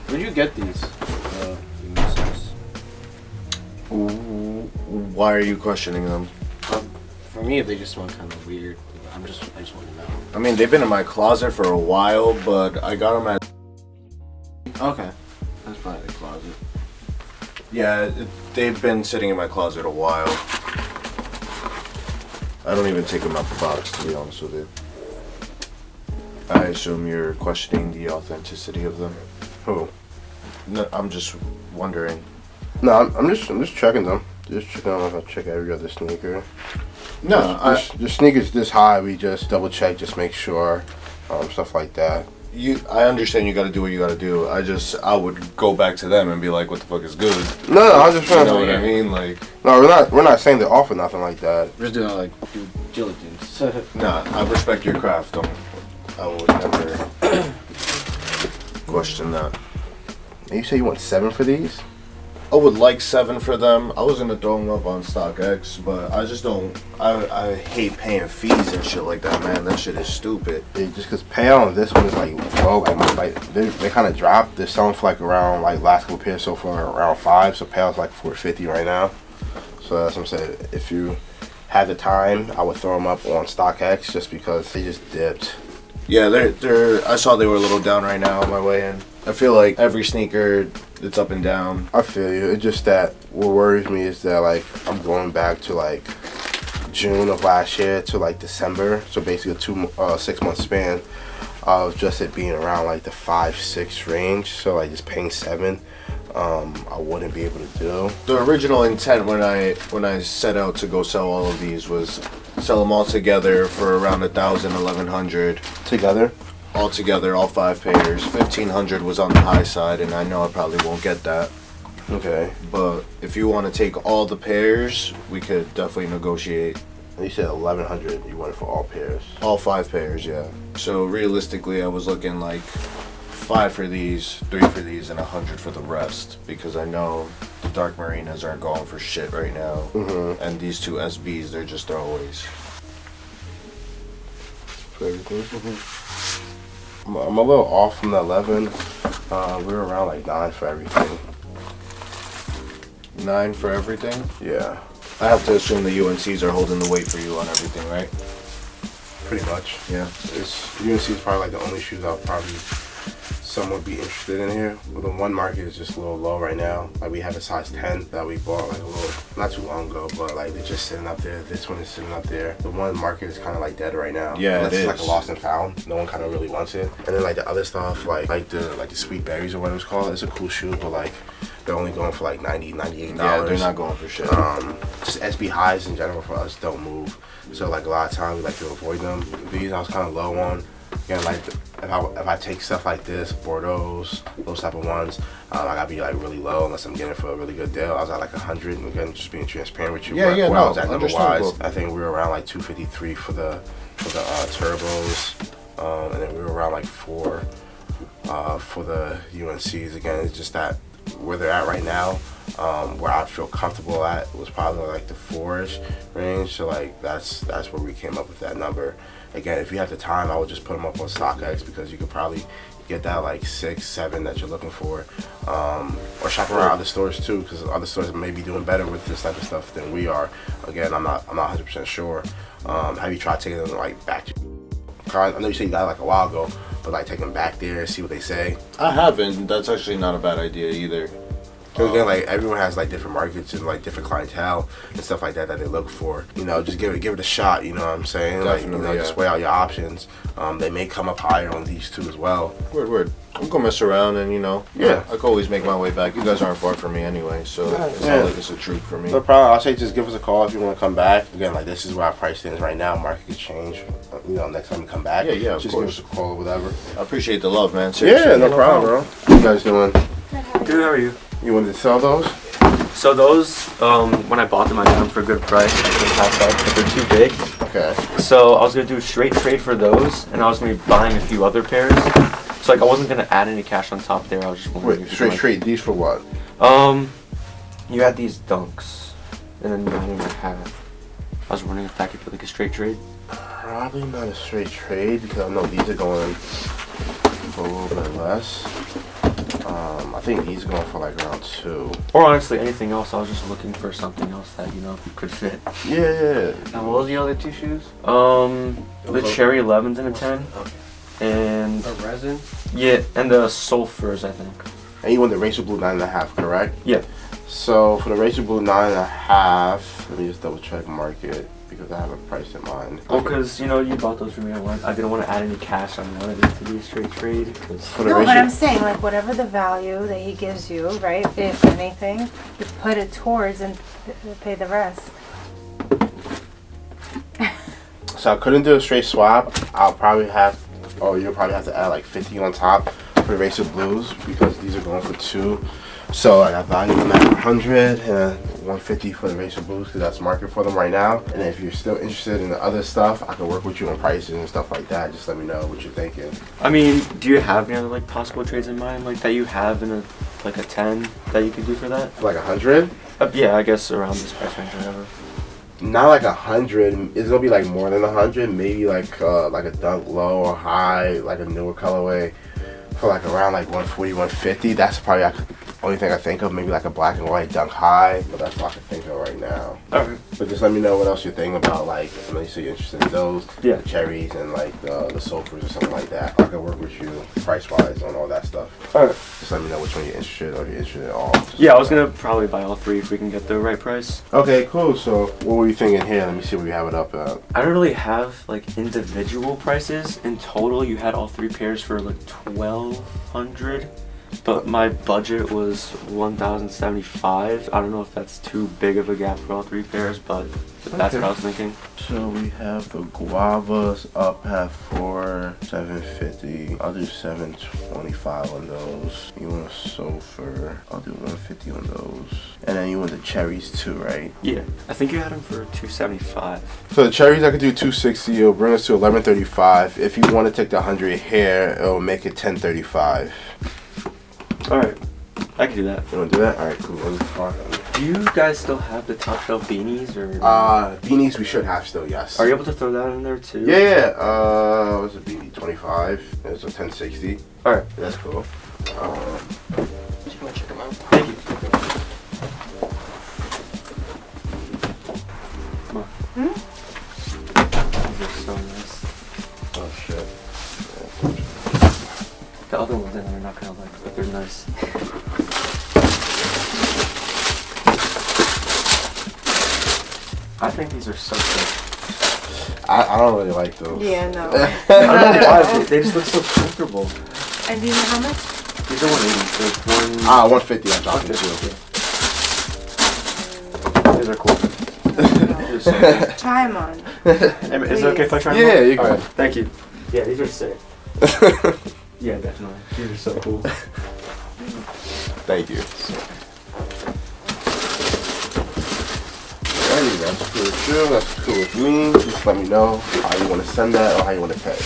Where'd you get these? Why are you questioning them? For me, they just went kind of weird. I just want to know. I mean, they've been in my closet for a while, but I got them at... Okay. That's probably the closet. Yeah, they've been sitting in my closet a while. I don't even take them out the box, to be honest with you. I assume you're questioning the authenticity of them. Who? No, I'm just wondering. No, I'm just checking them. Just checking them like I check every other sneaker. No, the sneakers this high, we just double check, just make sure, stuff like that. I understand you got to do what you got to do. I would go back to them and be like, what the fuck is good? No, I'm just trying to. You know what I mean? Like. No, we're not saying they're off or nothing like that. We're just doing like due diligence. Nah, I respect your craft. I would never question that. And you say you want 7 for these? I would like 7 for them. I was gonna throw them up on StockX, but I just don't. I hate paying fees and shit like that, man. That shit is stupid. Just because payout on this one is like low, like they kind of dropped. They're selling for like around like last couple pairs so far around 5. So payout's like $450 right now. So that's what I'm saying. If you had the time, I would throw them up on StockX just because they just dipped. Yeah, they're. I saw they were a little down right now on my way in. I feel like every sneaker, it's up and down. I feel you. It's just that what worries me is that like I'm going back to like June of last year to like December. So basically a 6 month span of just it being around like the 5-6 range. So like just paying 7, I wouldn't be able to do. The original intent when I set out to go sell all of these was sell them all together for around 1,000, 1,100 together. All together, all 5 pairs. 1,500 was on the high side, and I know I probably won't get that. Okay. But if you want to take all the pairs, we could definitely negotiate. You said 1,100. You want it for all pairs. All 5 pairs, yeah. So realistically, I was looking like 5 for these, 3 for these, and 100 for the rest, because I know the Dark Marinas aren't going for shit right now, and these 2 SBs, they're just throwaways. For everything. I'm a little off from the 11. We were around like 9 for everything. 9 for everything? Yeah. I have to assume the UNCs are holding the weight for you on everything, right? Pretty much. Yeah. UNC is probably like the only shoes I'll probably somewhat be interested in here. Well, the one market is just a little low right now. Like we have a size 10 that we bought like a little, not too long ago, but like they're just sitting up there. This one is sitting up there. The one market is kind of like dead right now. Yeah, unless it is. It's like a lost and found. No one kind of really wants it. And then like the other stuff, like the sweet berries or whatever it's called. It's a cool shoe, but like they're only going for like $90, $98. Yeah, they're not going for shit. Just SB highs in general for us don't move. So like a lot of times we like to avoid them. These I was kind of low on. Again, like if I take stuff like this, Bordeaux's, those type of ones, I gotta be like really low unless I'm getting it for a really good deal. I was at like 100, and again, just being transparent with you. Yeah, where I was at understandable. number-wise, I think we were around like 253 for the turbos, and then we were around like 4 for the UNCs. Again, it's just that where they're at right now, where I feel comfortable at was probably like the 4-ish range. So like that's where we came up with that number. Again, if you had the time, I would just put them up on StockX because you could probably get that like 6, 7 that you're looking for, or shop around other stores too, because other stores may be doing better with this type of stuff than we are. Again, I'm not 100% sure. Have you tried taking them like back to? I know you said you got it like a while ago, but like take them back there, see what they say. I haven't. That's actually not a bad idea either. Because again, like everyone has like different markets and like different clientele and stuff like that they look for. You know, just give it a shot. You know what I'm saying? Definitely, like, you know, just weigh out your options. They may come up higher on these two as well. Word. I'm gonna mess around and I can always make my way back. You guys aren't far from me anyway, so it's not like it's a treat for me. No problem. I'll say just give us a call if you want to come back. Again, like this is where our price stands right now. Market could change. You know, next time we come back. Yeah, just of give us a call or whatever. I appreciate the love, man. Seriously. Yeah, no problem, bro. What you guys doing? Good, how are you? You wanted to sell those? So those, when I bought them, I got them for a good price. I couldn't pass up, but they're too big. Okay. So I was gonna do a straight trade for those, and I was gonna be buying a few other pairs. So like I wasn't gonna add any cash on top there. I was just wondering. Wait, straight. These for what? You had these dunks, and then 9.5. I was wondering if that could be like a straight trade. Probably not a straight trade because I know these are going for a little bit less. I think these are going for like around 2. Or honestly, anything else. I was just looking for something else that could fit. Yeah. And what was the other 2 shoes? The Cherry 11s in a 10. Okay. And a resin? Yeah, and the Sulfurs, I think. And you want the Racer Blue 9.5, correct? Yeah. So for the Racer Blue 9.5, let me just double check market because because I have a price in mind. Oh, because, you know, you bought those for me. I didn't want to add any cash. I wanted it to be a straight trade. No, but I'm saying, like, whatever the value that he gives you, right, if anything, you put it towards and pay the rest. So I couldn't do a straight swap. You'll probably have to add like 50 on top for Racer Blues because these are going for 2. So I got value them at 100 and 150 for the Racer Blues because that's market for them right now. And if you're still interested in the other stuff, I can work with you on prices and stuff like that. Just let me know what you're thinking. I mean, do you have any other like possible trades in mind, like that you have in a 10 that you could do for that? For like 100? Yeah, I guess around this price range, whatever. Not like 100. It's gonna be like more than 100. Maybe like a dunk low or high, like a newer colorway for like around like 140, 150. That's probably only thing I think of. Maybe like a black and white dunk high, but that's all I can think of right now. Alright. But just let me know what else you're thinking about. Like, I know you say you're interested in those, yeah, the cherries and like the sulfurs or something like that. I can work with you price wise on all that stuff. Alright. Just let me know which one you're interested, or if you're interested in all. Yeah, I was gonna probably buy all 3 if we can get the right price. Okay, cool. So what were you thinking here? Let me see what we have it up at. I don't really have like individual prices. In total, you had all 3 pairs for like $1,200. But my budget was $1,075. I don't know if that's too big of a gap for all 3 pairs, but that's what I was thinking. So we have the guavas up at $750. I'll do $725 on those. You want a sulfur? I'll do $150 on those. And then you want the cherries too, right? Yeah, I think you had them for $275. So the cherries I could do $260. It'll bring us to $1135. If you want to take the 100 here, it'll make it $1035. Alright, I can do that. You want to do that? Alright, cool. Do you guys still have the Top Shelf beanies? Or beanies we should have still, yes. Are you able to throw that in there too? Yeah. What's a beanie? 25. It's a 1060. Alright. That's cool. Just want to check them out. Thank you. Come on. These are so nice. Oh shit. The other ones in there are not gonna like, but they're nice. I think these are so good. I don't really like those. Yeah, no. I don't know why, they just look so comfortable. And do you know how much? These are 180. 150 I'm talking to. These are cool. So try them on. Is it okay if I try them on? Yeah, you can. Right, thank you. Yeah, these are sick. Yeah, definitely. These are so cool. Thank you. Alrighty, that's cool with you. That's cool with me. Just let me know how you want to send that or how you want to pay.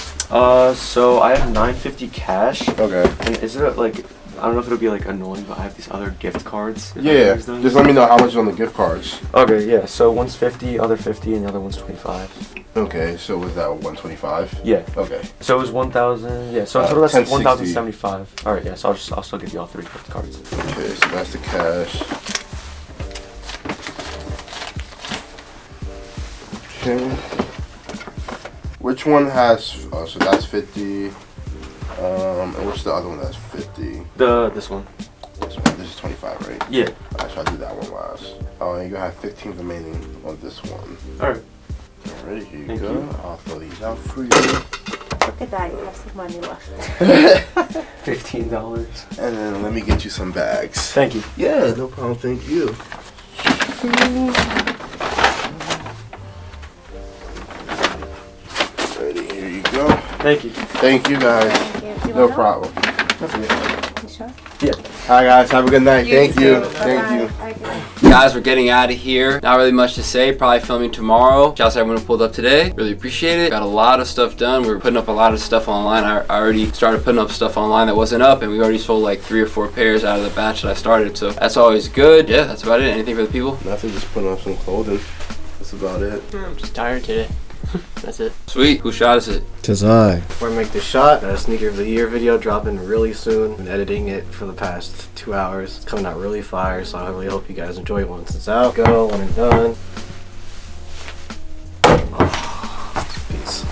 So I have $950 cash. Okay. And is it like, I don't know if it'll be like annoying, but I have these other gift cards. Yeah. Just let me know how much is on the gift cards. Okay, yeah. So one's 50, other 50, and the other one's 25. Okay, so was that 125? Yeah. Okay. So it was 1,000. Yeah. So in total that's 1060. 1,075. All right. Yeah. So I'll still give you all 3 gift cards. Okay, so that's the cash. Okay. Which one has? So that's 50. And what's the other one that's 50? This one. This is 25, right? Yeah. Alright, so I'll do that one last. Oh, and you have 15 remaining on this one. Alright. Alright, here you Thank go. you. I'll throw these out for you. Look at that, you have some money left. $15. And then let me get you some bags. Thank you. Yeah, no problem. Thank you. Ready, here you go. Thank you. Thank you, guys. Thank you. No problem. That's okay. You sure? Yeah. Hi, guys. Have a good night. Thank you. Bye-bye. Thank you. Guys, we're getting out of here. Not really much to say. Probably filming tomorrow. Shouts to everyone who pulled up today. Really appreciate it. Got a lot of stuff done. We were putting up a lot of stuff online. I already started putting up stuff online that wasn't up, and we already sold like 3 or 4 pairs out of the batch that I started. So that's always good. Yeah, that's about it. Anything for the people? Nothing. Just putting up some clothing. That's about it. I'm just tired today. That's it. Sweet. Who shot is it? Tis I. Before I make the shot, a sneaker of the year video dropping really soon. Been editing it for the past 2 hours. It's coming out really fire, so I really hope you guys enjoy it once it's out. Go when it's done. Oh, peace.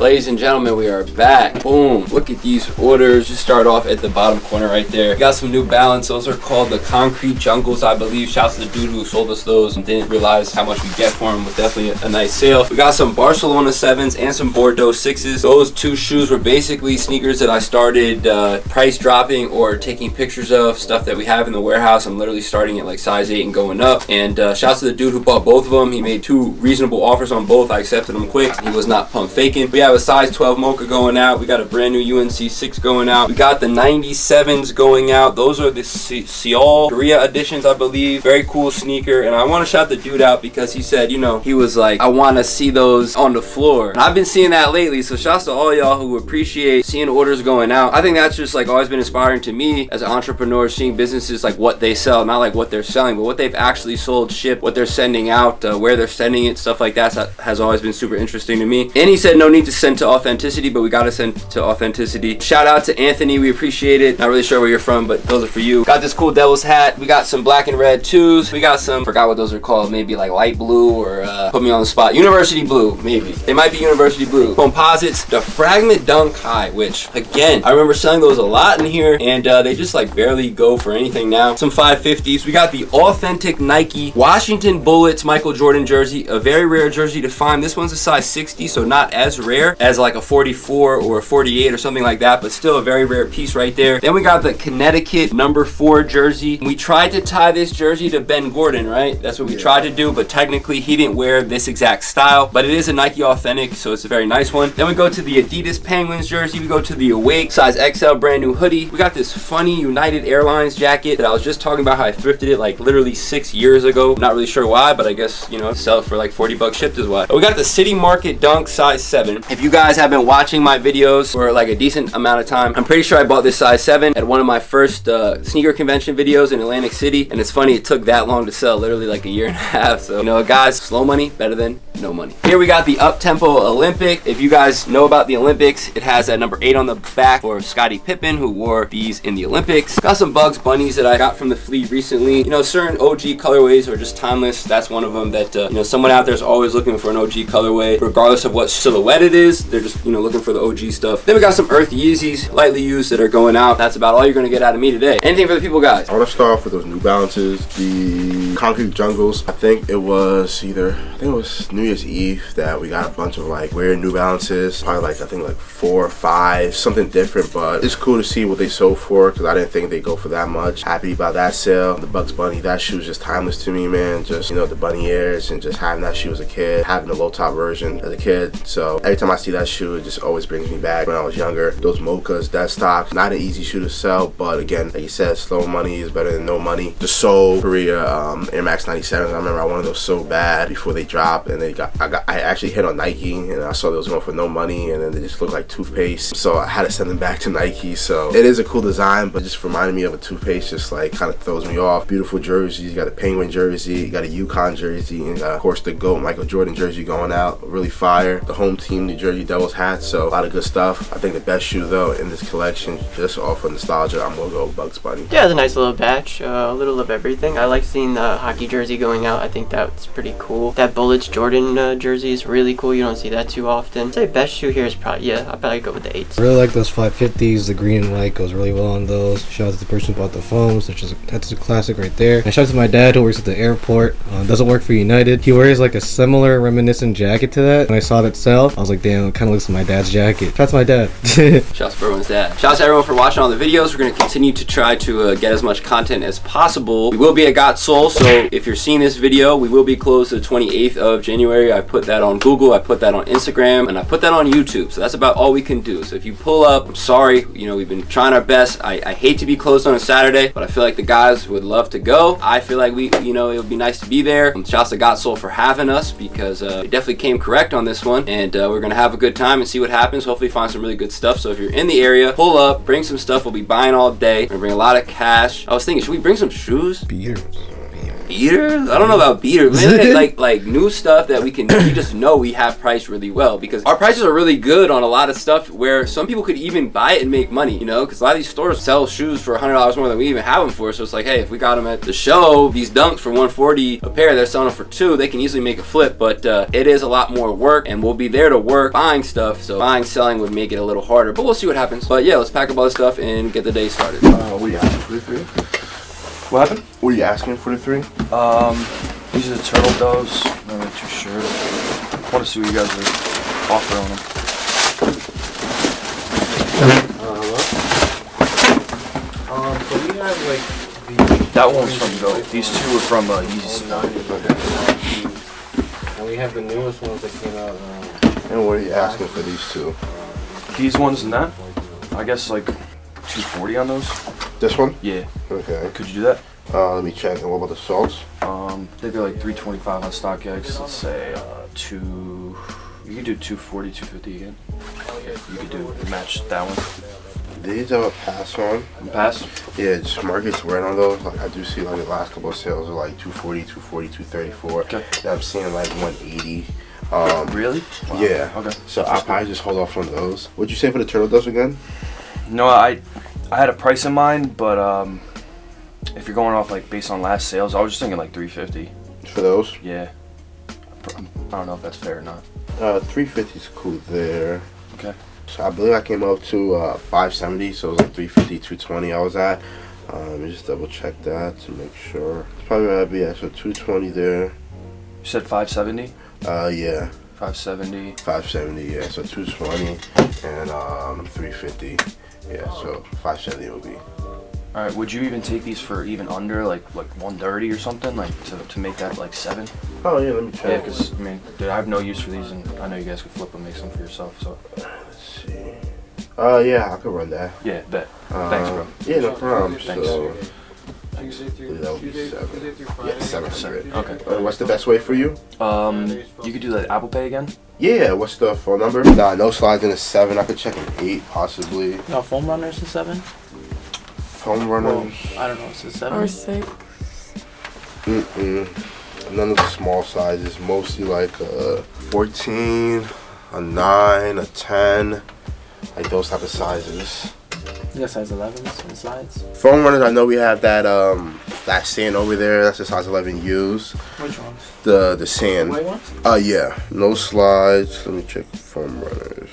Ladies and gentlemen, we are back. Boom. Look at these orders. Just start off at the bottom corner right there. We got some New Balance. Those are called the Concrete Jungles, I believe. Shouts to the dude who sold us those and didn't realize how much we get for them. Was definitely a nice sale. We got some Barcelona 7s and some Bordeaux 6s. Those two shoes were basically sneakers that I started price dropping or taking pictures of, stuff that we have in the warehouse. I'm literally starting at like size 8 and going up. And shouts to the dude who bought both of them. He made 2 reasonable offers on both. I accepted them quick. He was not pump faking. We have a size 12 Mocha going out. We got a brand new UNC 6 going out. We got the 97s going out. Those are the Seoul Korea editions, I believe. Very cool sneaker. And I want to shout the dude out because he said, you know, he was like, I want to see those on the floor. And I've been seeing that lately. So shouts to all y'all who appreciate seeing orders going out. I think that's just like always been inspiring to me as an entrepreneur, seeing businesses like what they sell, not like what they're selling, but what they've actually sold, shipped, what they're sending out, where they're sending it, stuff like that. So that has always been super interesting to me. And he said no need to send to authenticity, but we gotta send to authenticity. Shout out to Anthony, we appreciate it. Not really sure where you're from, but those are for you. Got this cool Devil's hat. We got some black and red Tues. We got some, forgot what those are called, maybe like light blue or put me on the spot, University blue, maybe. They might be University blue. Composites, the Fragment Dunk High, which again, I remember selling those a lot in here, and they just like barely go for anything now. Some 550s. We got the authentic Nike Washington Bullets Michael Jordan jersey, a very rare jersey to find. This one's a size 60, so not as rare as like a 44 or a 48 or something like that, but still a very rare piece right there. Then we got the Connecticut number 4 jersey. We tried to tie this jersey to Ben Gordon, right? That's what we tried to do, but technically he didn't wear this exact style, but it is a Nike authentic, so it's a very nice one. Then we go to the Adidas Penguins jersey. We go to the Awake size XL brand new hoodie. We got this funny United Airlines jacket that I was just talking about how I thrifted it like literally 6 years ago. Not really sure why, but I guess, you know, sell it for like 40 bucks shipped is why. We got the City Market Dunk size 7. If you guys have been watching my videos for like a decent amount of time, I'm pretty sure I bought this size 7 at one of my first sneaker convention videos in Atlantic City, and it's funny it took that long to sell, literally like a year and a half. So, you know, guys, slow money better than no money. Here we got the Up-Tempo Olympic. If you guys know about the Olympics, it has that number 8 on the back for Scottie Pippen, who wore these in the Olympics. Got some Bugs Bunnies that I got from the fleet recently. You know, certain OG colorways are just timeless. That's one of them that, you know, someone out there is always looking for an OG colorway, regardless of what silhouette it is. They're just, you know, looking for the OG stuff. Then we got some Earth Yeezys, lightly used, that are going out. That's about all you're gonna get out of me today. Anything for the people, guys? I want to start off with those New Balances, the Concrete Jungles. I think it was New Year's Eve that we got a bunch of like weird New Balances, probably like I think like 4 or 5, something different, but it's cool to see what they sold for because I didn't think they'd go for that much. Happy about that sale. The Bugs Bunny, that shoe is just timeless to me, man. Just, you know, the bunny ears and just having that shoe as a kid, having the low top version as a kid. So every time I see that shoe, it just always brings me back when I was younger. Those Mochas, that stock, not an easy shoe to sell, but again, like you said, slow money is better than no money. The Seoul Korea Air Max 97s, I remember I wanted those so bad before they dropped, and I actually hit on Nike, and I saw those going for no money, and then they just looked like toothpaste, so I had to send them back to Nike. So it is a cool design, but just reminded me of a toothpaste, just like kind of throws me off. Beautiful jerseys. You got a Penguin jersey, you got a UConn jersey, and of course the GOAT Michael Jordan jersey going out, really fire. The home team New Jersey Devils hat, so a lot of good stuff. I think the best shoe though in this collection, just off of nostalgia, I'm gonna go Bugs Bunny. Yeah, it's a nice little batch, a little of everything. I like seeing the hockey jersey going out. I think that's pretty cool. That Bullets Jordan jersey is really cool. You don't see that too often. I'd say best shoe here is probably, yeah, I'll probably go with the 8s. I really like those 550s. The green and white goes really well on those. Shout out to the person who bought the foams, that's a classic right there. And shout out to my dad who works at the airport. Doesn't work for United. He wears like a similar reminiscent jacket to that. When I saw that sell, I was like, damn, it kind of looks like my dad's jacket. Shout out to my dad. Shout out to everyone's dad. Shout out to everyone for watching all the videos. We're going to continue to try to get as much content as possible. We will be at Got Soul, so if you're seeing this video, we will be closed the 28th of January. I put that on Google, I put that on Instagram, and I put that on YouTube. So that's about all we can do. So if you pull up, I'm sorry. You know, we've been trying our best. I hate to be closed on a Saturday, but I feel like the guys would love to go. I feel like you know, it would be nice to be there. Shouts to Got Soul for having us because they definitely came correct on this one, and we're gonna have a good time and see what happens. Hopefully find some really good stuff. So if you're in the area, pull up, bring some stuff. We'll be buying all day. We're gonna bring a lot of cash. I was thinking, should we bring some shoes? Beers. beaters. I don't know about beaters. like new stuff that we just know we have priced really well, because our prices are really good on a lot of stuff where some people could even buy it and make money, you know, because a lot of these stores sell shoes for $100 more than we even have them for. So it's like, hey, if we got them at the show, these dunks for $140 a pair, they're selling them for $2, they can easily make a flip. But it is a lot more work, and we'll be there to work buying stuff, so buying, selling would make it a little harder, but we'll see what happens. But yeah, let's pack up all this stuff and get the day started. What are you asking for the 3? What happened? What are you asking for the 3? These are the turtle doves. I'm not really too sure. I want to see what you guys are offering on them. So we have like that one's from Go. These 2 are from Yeezy. And we have the newest ones that came out. And what are you asking for these 2? These ones and that? I guess like $240 on those. This one? Yeah. Okay. Could you do that? Let me check. And what about the salts? I think they're like $325 on StockX. Let's say you could do $240, $250 again. You could do match that one. These are a pass on. Pass? Yeah, just market's weird on those. Like I do see like the last couple of sales are like 240, 240, 234. Okay. And I'm seeing like 180. Really? Wow. Yeah. Okay. So I'll probably just hold off on those. What'd you say for the turtle doves again? No, I had a price in mind, but if you're going off like based on last sales, I was just thinking like $350 for those. Yeah. I don't know if that's fair or not. 350 is cool there. Okay. So I believe I came up to 570, so it was like 350, 220 I was at. Let me just double check that to make sure. It's probably gonna be so 220 there. You said 570? Yeah. 570. 570, yeah. So 220 and 350. Yeah, so 570 will be. All right. Would you even take these for even under like 130 or something, like to make that like 7? Oh yeah, let me check. Yeah, because I mean, dude, I have no use for these, and I know you guys could flip them, make some for yourself. So. Let's see. Yeah, I could run that. Yeah, bet. Thanks, bro. Yeah, no problem. Thanks. So, that would be 7. Yeah, 700. Okay. What's the best way for you? You could do the Apple Pay again. Yeah. What's the phone number? Nah, no slides in a 7. I could check an 8 possibly. No, foam runners is 7. Foam runners. Well, I don't know. It's a 7 or 6. None of the small sizes. Mostly like a 14, a 9, a 10, like those type of sizes. You got size 11s and slides? Foam runners, I know we have that that sand over there. That's the size 11 U's. Which ones? The sand. The white ones? Yeah. No slides. Let me check foam runners.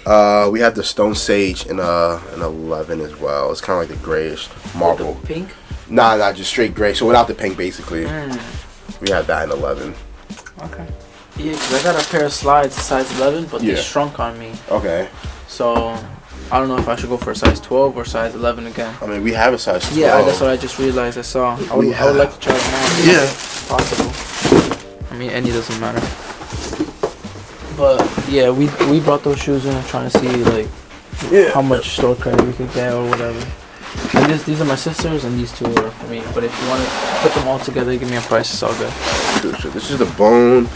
We have the Stone Sage in an 11 as well. It's kind of like the grayish marble. The pink? Nah, just straight gray. So without the pink, basically. We have that in 11. Okay. Yeah, because I got a pair of slides size 11, but they shrunk on me. Okay. So I don't know if I should go for a size 12 or size 11 again. I mean, we have a size 12. Yeah, that's what I just realized I saw. I would like to try them out. Yeah. If possible. I mean, any doesn't matter. But yeah, we brought those shoes in trying to see like how much store credit we could get or whatever. And these are my sisters and these 2 are for me. But if you want to put them all together, give me a price, it's all good. So this is the bone,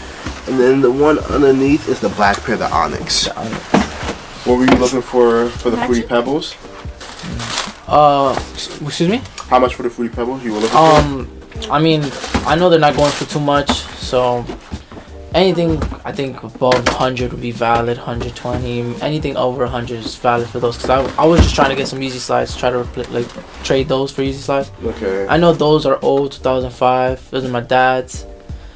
and then the one underneath is the black pair, the Onyx. What were you looking for the Fruity Pebbles? Excuse me? How much for the Fruity Pebbles you were looking for? I mean, I know they're not going for too much, so anything I think above 100 would be valid. 120, anything over 100 is valid for those. Cause I was just trying to get some Yeezy slides, try to trade those for Yeezy slides. Okay. I know those are old, 2005. Those are my dad's.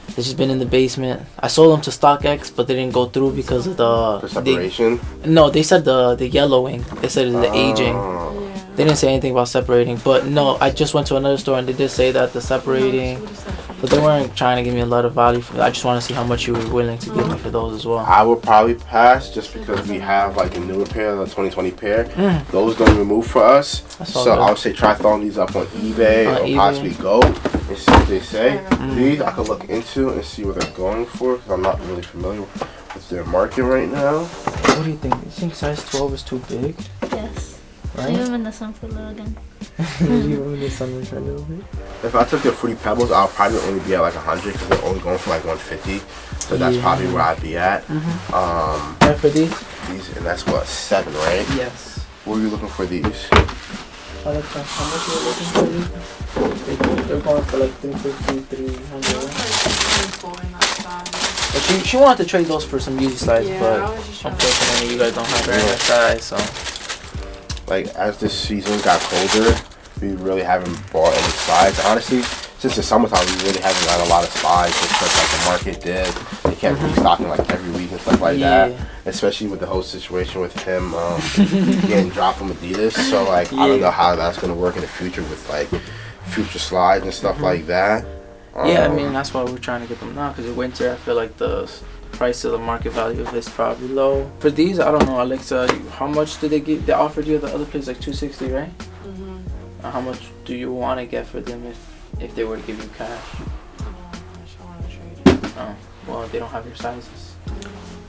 They've just been in the basement. I sold them to StockX, but they didn't go through because of the separation. No, they said the yellowing. They said the aging. They didn't say anything about separating, but no, I just went to another store and they did say that the separating, but they weren't trying to give me a lot of value for that. I just want to see how much you were willing to give me for those as well. I would probably pass just because we have like a newer pair, the 2020 pair. Those don't even move for us. So I would say try throwing these up on eBay or possibly Go and see what they say. These I could look into and see what they're going for because I'm not really familiar with their market right now. What do you think? You think size 12 is too big? Yes. Right? Leave them in the sun for a little again. If I took the Fruity Pebbles, I'll probably only be at like 100 because they're only going for like 150. So that's probably where I'd be at. And for these? And that's what, 7, right? Yes. What were you looking for these? Alexa, how much are you looking for these? They're going for like 350, 300. But she wanted to trade those for some Yeezy slides, but unfortunately you guys don't have very much size, so. Like, as this season got colder, we really haven't bought any slides. Honestly, since the summertime, we really haven't got a lot of slides just because like the market did. They kept restocking like every week and stuff like that. Especially with the whole situation with him getting dropped from Adidas. So like, I don't know how that's gonna work in the future with like future slides and stuff like that. Yeah, I mean that's why we're trying to get them now, because in winter I feel like the price of the market value of this is probably low. For these, I don't know, Alexa, how much did they give? They offered you the other place like $260, right? How much do you want to get for them if they were to give you cash? Oh, well, they don't have your sizes.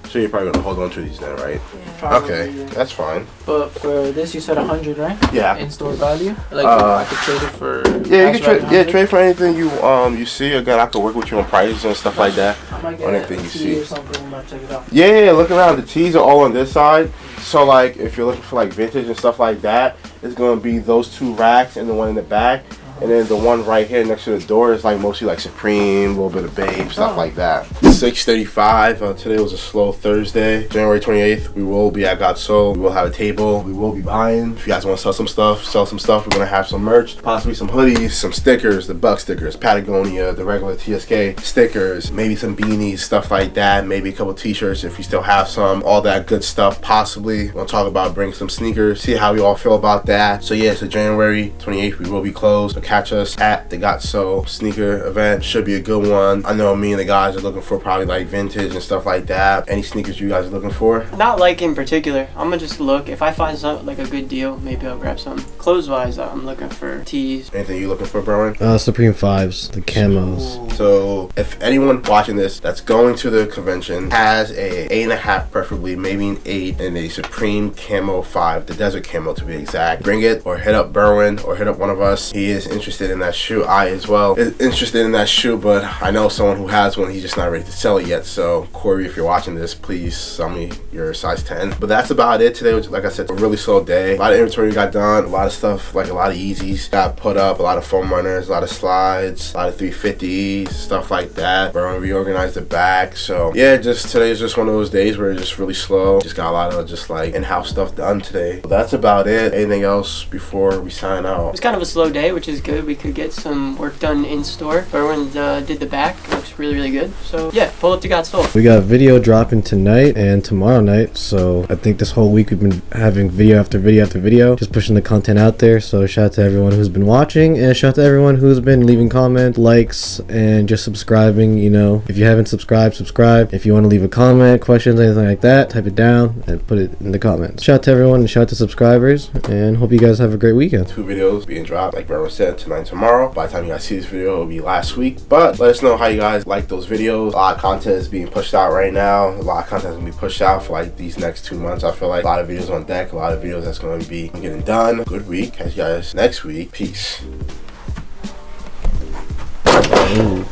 So you're probably gonna hold on to these then, right? Probably, okay, that's fine. But for this, you said 100, right? Yeah. In store value. Like I could trade it for. Yeah, you can trade. Yeah, trade for anything you see. Again, I can work with you on prices and stuff like that. I might get anything a you tee see. or something. I might check it out. Yeah, look around. The tees are all on this side. So like, if you're looking for like vintage and stuff like that, it's gonna be those two racks and the one in the back. And then the one right here next to the door is like mostly like Supreme, a little bit of Babe, stuff like that. 6:35. Today was a slow Thursday. January 28th, we will be at Got Soul. We will have a table. We will be buying. If you guys want to sell some stuff, We're gonna have some merch, possibly some hoodies, some stickers, the Buck stickers, Patagonia, the regular TSK stickers, maybe some beanies, stuff like that. Maybe a couple t-shirts if you still have some. All that good stuff. Possibly. We'll talk about bringing some sneakers. See how we all feel about that. So yeah, so January 28th, we will be closed. So catch us at the Got So sneaker event. Should be a good one. I know me and the guys are looking for probably like vintage and stuff like that. Any sneakers you guys are looking for? Not like in particular. I'm gonna just look. If I find something like a good deal, maybe I'll grab some. Clothes wise, I'm looking for tees. Anything you looking for, Brian? Supreme 5s, the camos. So if anyone watching this that's going to the convention has a 8.5, preferably maybe an 8, and a Supreme camo 5, the desert camo to be exact, bring it or hit up Berwin or hit up one of us. He is interested in that shoe. I as well is interested in that shoe, but I know someone who has one. He's just not ready to sell it yet. So Corey, if you're watching this, please sell me your size 10. But that's about it. Today was, like I said, a really slow day. A lot of inventory got done. A lot of stuff, like a lot of Yeezys got put up. A lot of foam runners, a lot of slides, a lot of 350s, stuff like that. We're gonna reorganize the back. So yeah, just today is just one of those days where it's just really slow. Just got a lot of just like in-house stuff done today. But that's about it. Anything else before we sign out? It was kind of a slow day, which is good. We could get some work done in store. Everyone did the back. It looks really, really good. So yeah, pull up to Got Soul. We got video dropping tonight and tomorrow night. So I think this whole week we've been having video after video after video, just pushing the content out there. So shout out to everyone who's been watching, and shout out to everyone who's been leaving comments, likes, and just subscribing. You know, if you haven't subscribed, subscribe. If you want to leave a comment, questions, anything like that, type it down and put it in the comments. Shout out to everyone and shout out to subscribers, and hope you guys have a great weekend. 2 videos being dropped, like Brian said, tonight and tomorrow. By the time you guys see this video, it'll be last week. But let us know how you guys like those videos. A lot of content is being pushed out right now. A lot of content is going to be pushed out for like these next 2 months. I feel like a lot of videos on deck, a lot of videos that's going to be getting done. Good week. Catch you guys next week. Peace. Ooh.